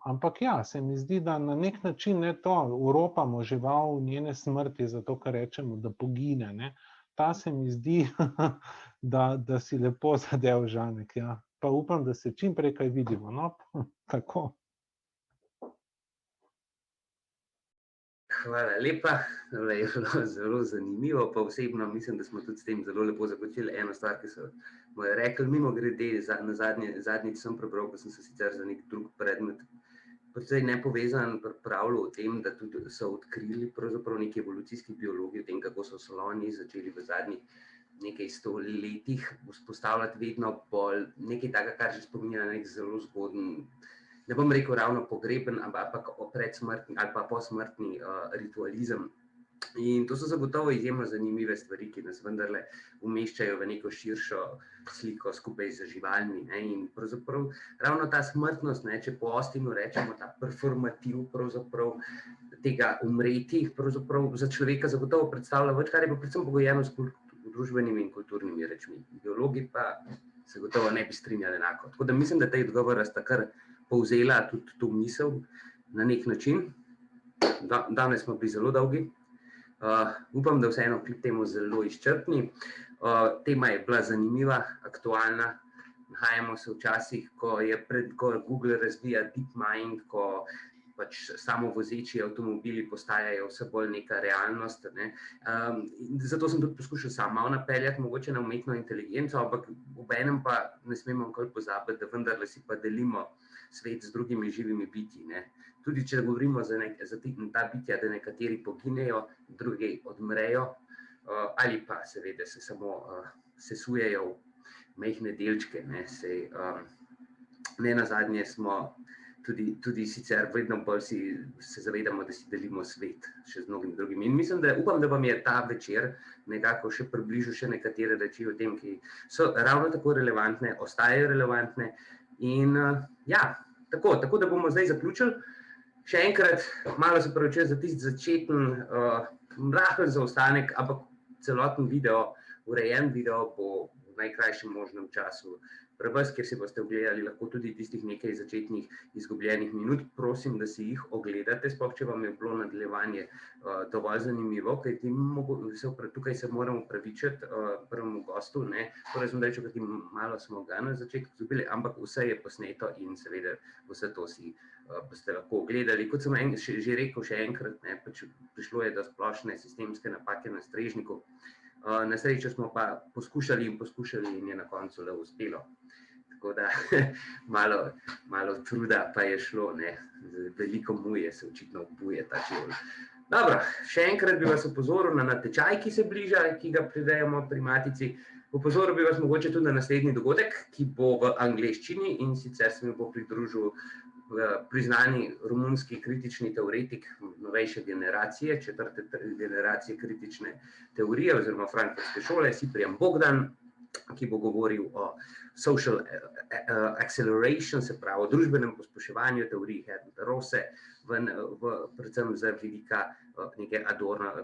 Speaker 3: ampak ja, se mi zdi, da na nek način to uropamo žival njene smrti, zato ker rečemo, da pogine, ta se mi zdi, da si lepo zadev Žanek, ja, pa upam, da se čim prej kaj vidimo, tako.
Speaker 1: Hvala lepa, je bilo zelo zanimivo, pa osebno mislim, da smo tudi s tem zelo lepo zaključili eno stvar, ki so moje rekli, mimogrede, zadnjič sem prebral, ko sem se sicer za nek drug predmet precej nepovezan pravil o tem, da tudi so odkrili pravzaprav neki evolucijski biologi o tem, kako so sloni začeli v zadnjih nekaj 100 letih vzpostavljati vedno bolj nekaj takega, kar že spominja na nek zelo zgoden, ne bom rekel ravno pogreben, ampak predsmrtni ali pa posmrtni ritualizem. In to so zagotovo izjemno zanimive stvari, ki nas vendarle umeščajo v neko širšo sliko skupaj z živalmi. In pravzaprav ravno ta smrtnost, če po Austinu rečemo, ta performativ pravzaprav tega umreti, pravzaprav za človeka zagotovo predstavlja več, kar je pa predvsem pogojeno s družbenimi in kulturnimi rečmi. Biologi pa se gotovo ne bi strinjali enako. Tako da mislim, da ta odgovor sta kar povzela tudi to misel na nek način. Danes smo bili zelo dolgi. Upam, da vseeno kljub temu zelo izčrpni. Tema je bila zanimiva, aktualna. Nahajamo se v časih, ko Google razvija DeepMind, ko pač samovozeči avtomobili postajajo vse bolj neka realnost. Zato sem tudi poskušal sam malo napeljati mogoče na umetno inteligenco, ampak obenem pa ne smemo nikoli pozabiti, da vendarle si pa delimo svet z drugimi živimi bitji. Tudi če govorimo za ta bitja, da nekateri poginejo, drugi odmrejo, ali pa seveda se samo sesujejo v majhne delčke. Ne nazadnje smo tudi sicer vedno bolj se zavedamo, da si delimo svet še z mnogimi drugimi. In upam, da vam je ta večer nekako še približal še nekatere reči o tem, ki so ravno tako relevantne, ostajajo relevantne. In ja, tako da bomo zdaj zaključili. Še enkrat, malo se pravičujem za tisti začeten rahel zaostanek, ampak celoten video, urejen video bo v najkrajšem možnem času pri vas, kjer si boste ogledali lahko tudi tistih nekaj začetnih izgubljenih minut. Prosim, da si jih ogledate, sploh če vam je bilo nadaljevanje dovolj zanimivo, kajti tukaj se moramo opravičiti prvemu gostu, ne, torej smo reči, kajti malo smo ga na začetku izgubili, ampak vse je posneto in seveda vse to si boste lahko ogledali. Kot sem že rekel še enkrat, ne, pač prišlo je do splošne sistemske napake na strežniku. Na srečo smo pa poskušali in je na koncu le uspelo. Tako da malo truda pa je šlo, ne, veliko muje se očitno obuje ta čevlj. Dobro, še enkrat bi vas opozoril na natečaj, ki se bliža, ki ga prirejamo pri Matici. Opozoril bi vas mogoče tudi na naslednji dogodek, ki bo v angleščini, in sicer se mi bo pridružil priznani romunski kritični teoretik novejše generacije, četrte generacije kritične teorije oziroma frankfurtske šole, Cyprian Bogdan, ki bo govoril o social acceleration, se pravi o družbenem pospeševanju teorij Hermana Rosse, predvsem z vidika neke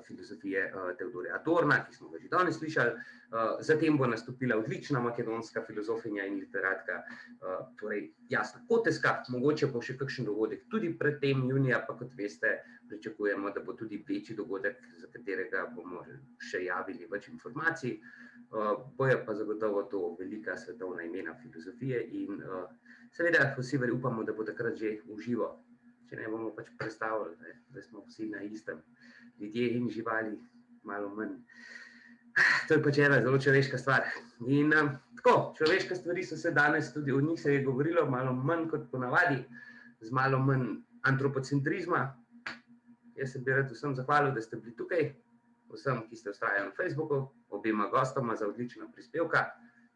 Speaker 1: filozofije Teodorja Adorna, ki smo ga že danes slišali. Zatem bo nastopila odlična makedonska filozofinja in literatka, torej Jasna Koteska, mogoče bo še kakšen dogodek tudi pred tem junija, pa kot veste, pričakujemo, da bo tudi večji dogodek, za katerega bomo še javili več informacij. Bojo pa zagotovo to velika svetovna imena filozofije in seveda vsi upamo, da bo takrat že v živo, če ne bomo pač predstavljali, da smo vsi na istem, ljudje in živali, malo manj. To je pač ena zelo človeška stvar. In tako, človeške stvari so se danes, tudi o njih se je govorilo, malo manj kot ponavadi, z malo manj antropocentrizma. Jaz se bi rad vsem zahvalil, da ste bili tukaj, vsem, ki ste vztrajali na Facebooku, obema gostoma za odlična prispevka,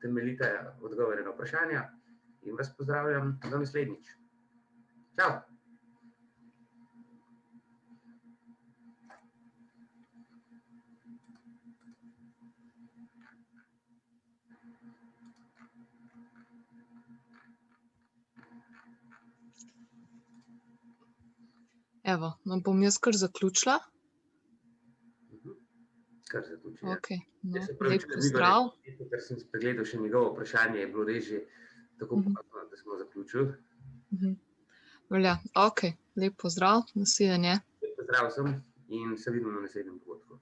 Speaker 1: temeljite odgovore na vprašanja in vas pozdravljam do naslednjič. Čau!
Speaker 6: Evo, bom jaz kar zaključila.
Speaker 1: Kar zaključila.
Speaker 6: Okay, no, lep pozdrav.
Speaker 1: Ker sem spregledal še njegovo vprašanje, je bilo res že tako pozno, da smo zaključili.
Speaker 6: Velja, ok, lep pozdrav, nasvidenje.
Speaker 1: Lep pozdrav vsem in se vidimo na naslednjem dogodku.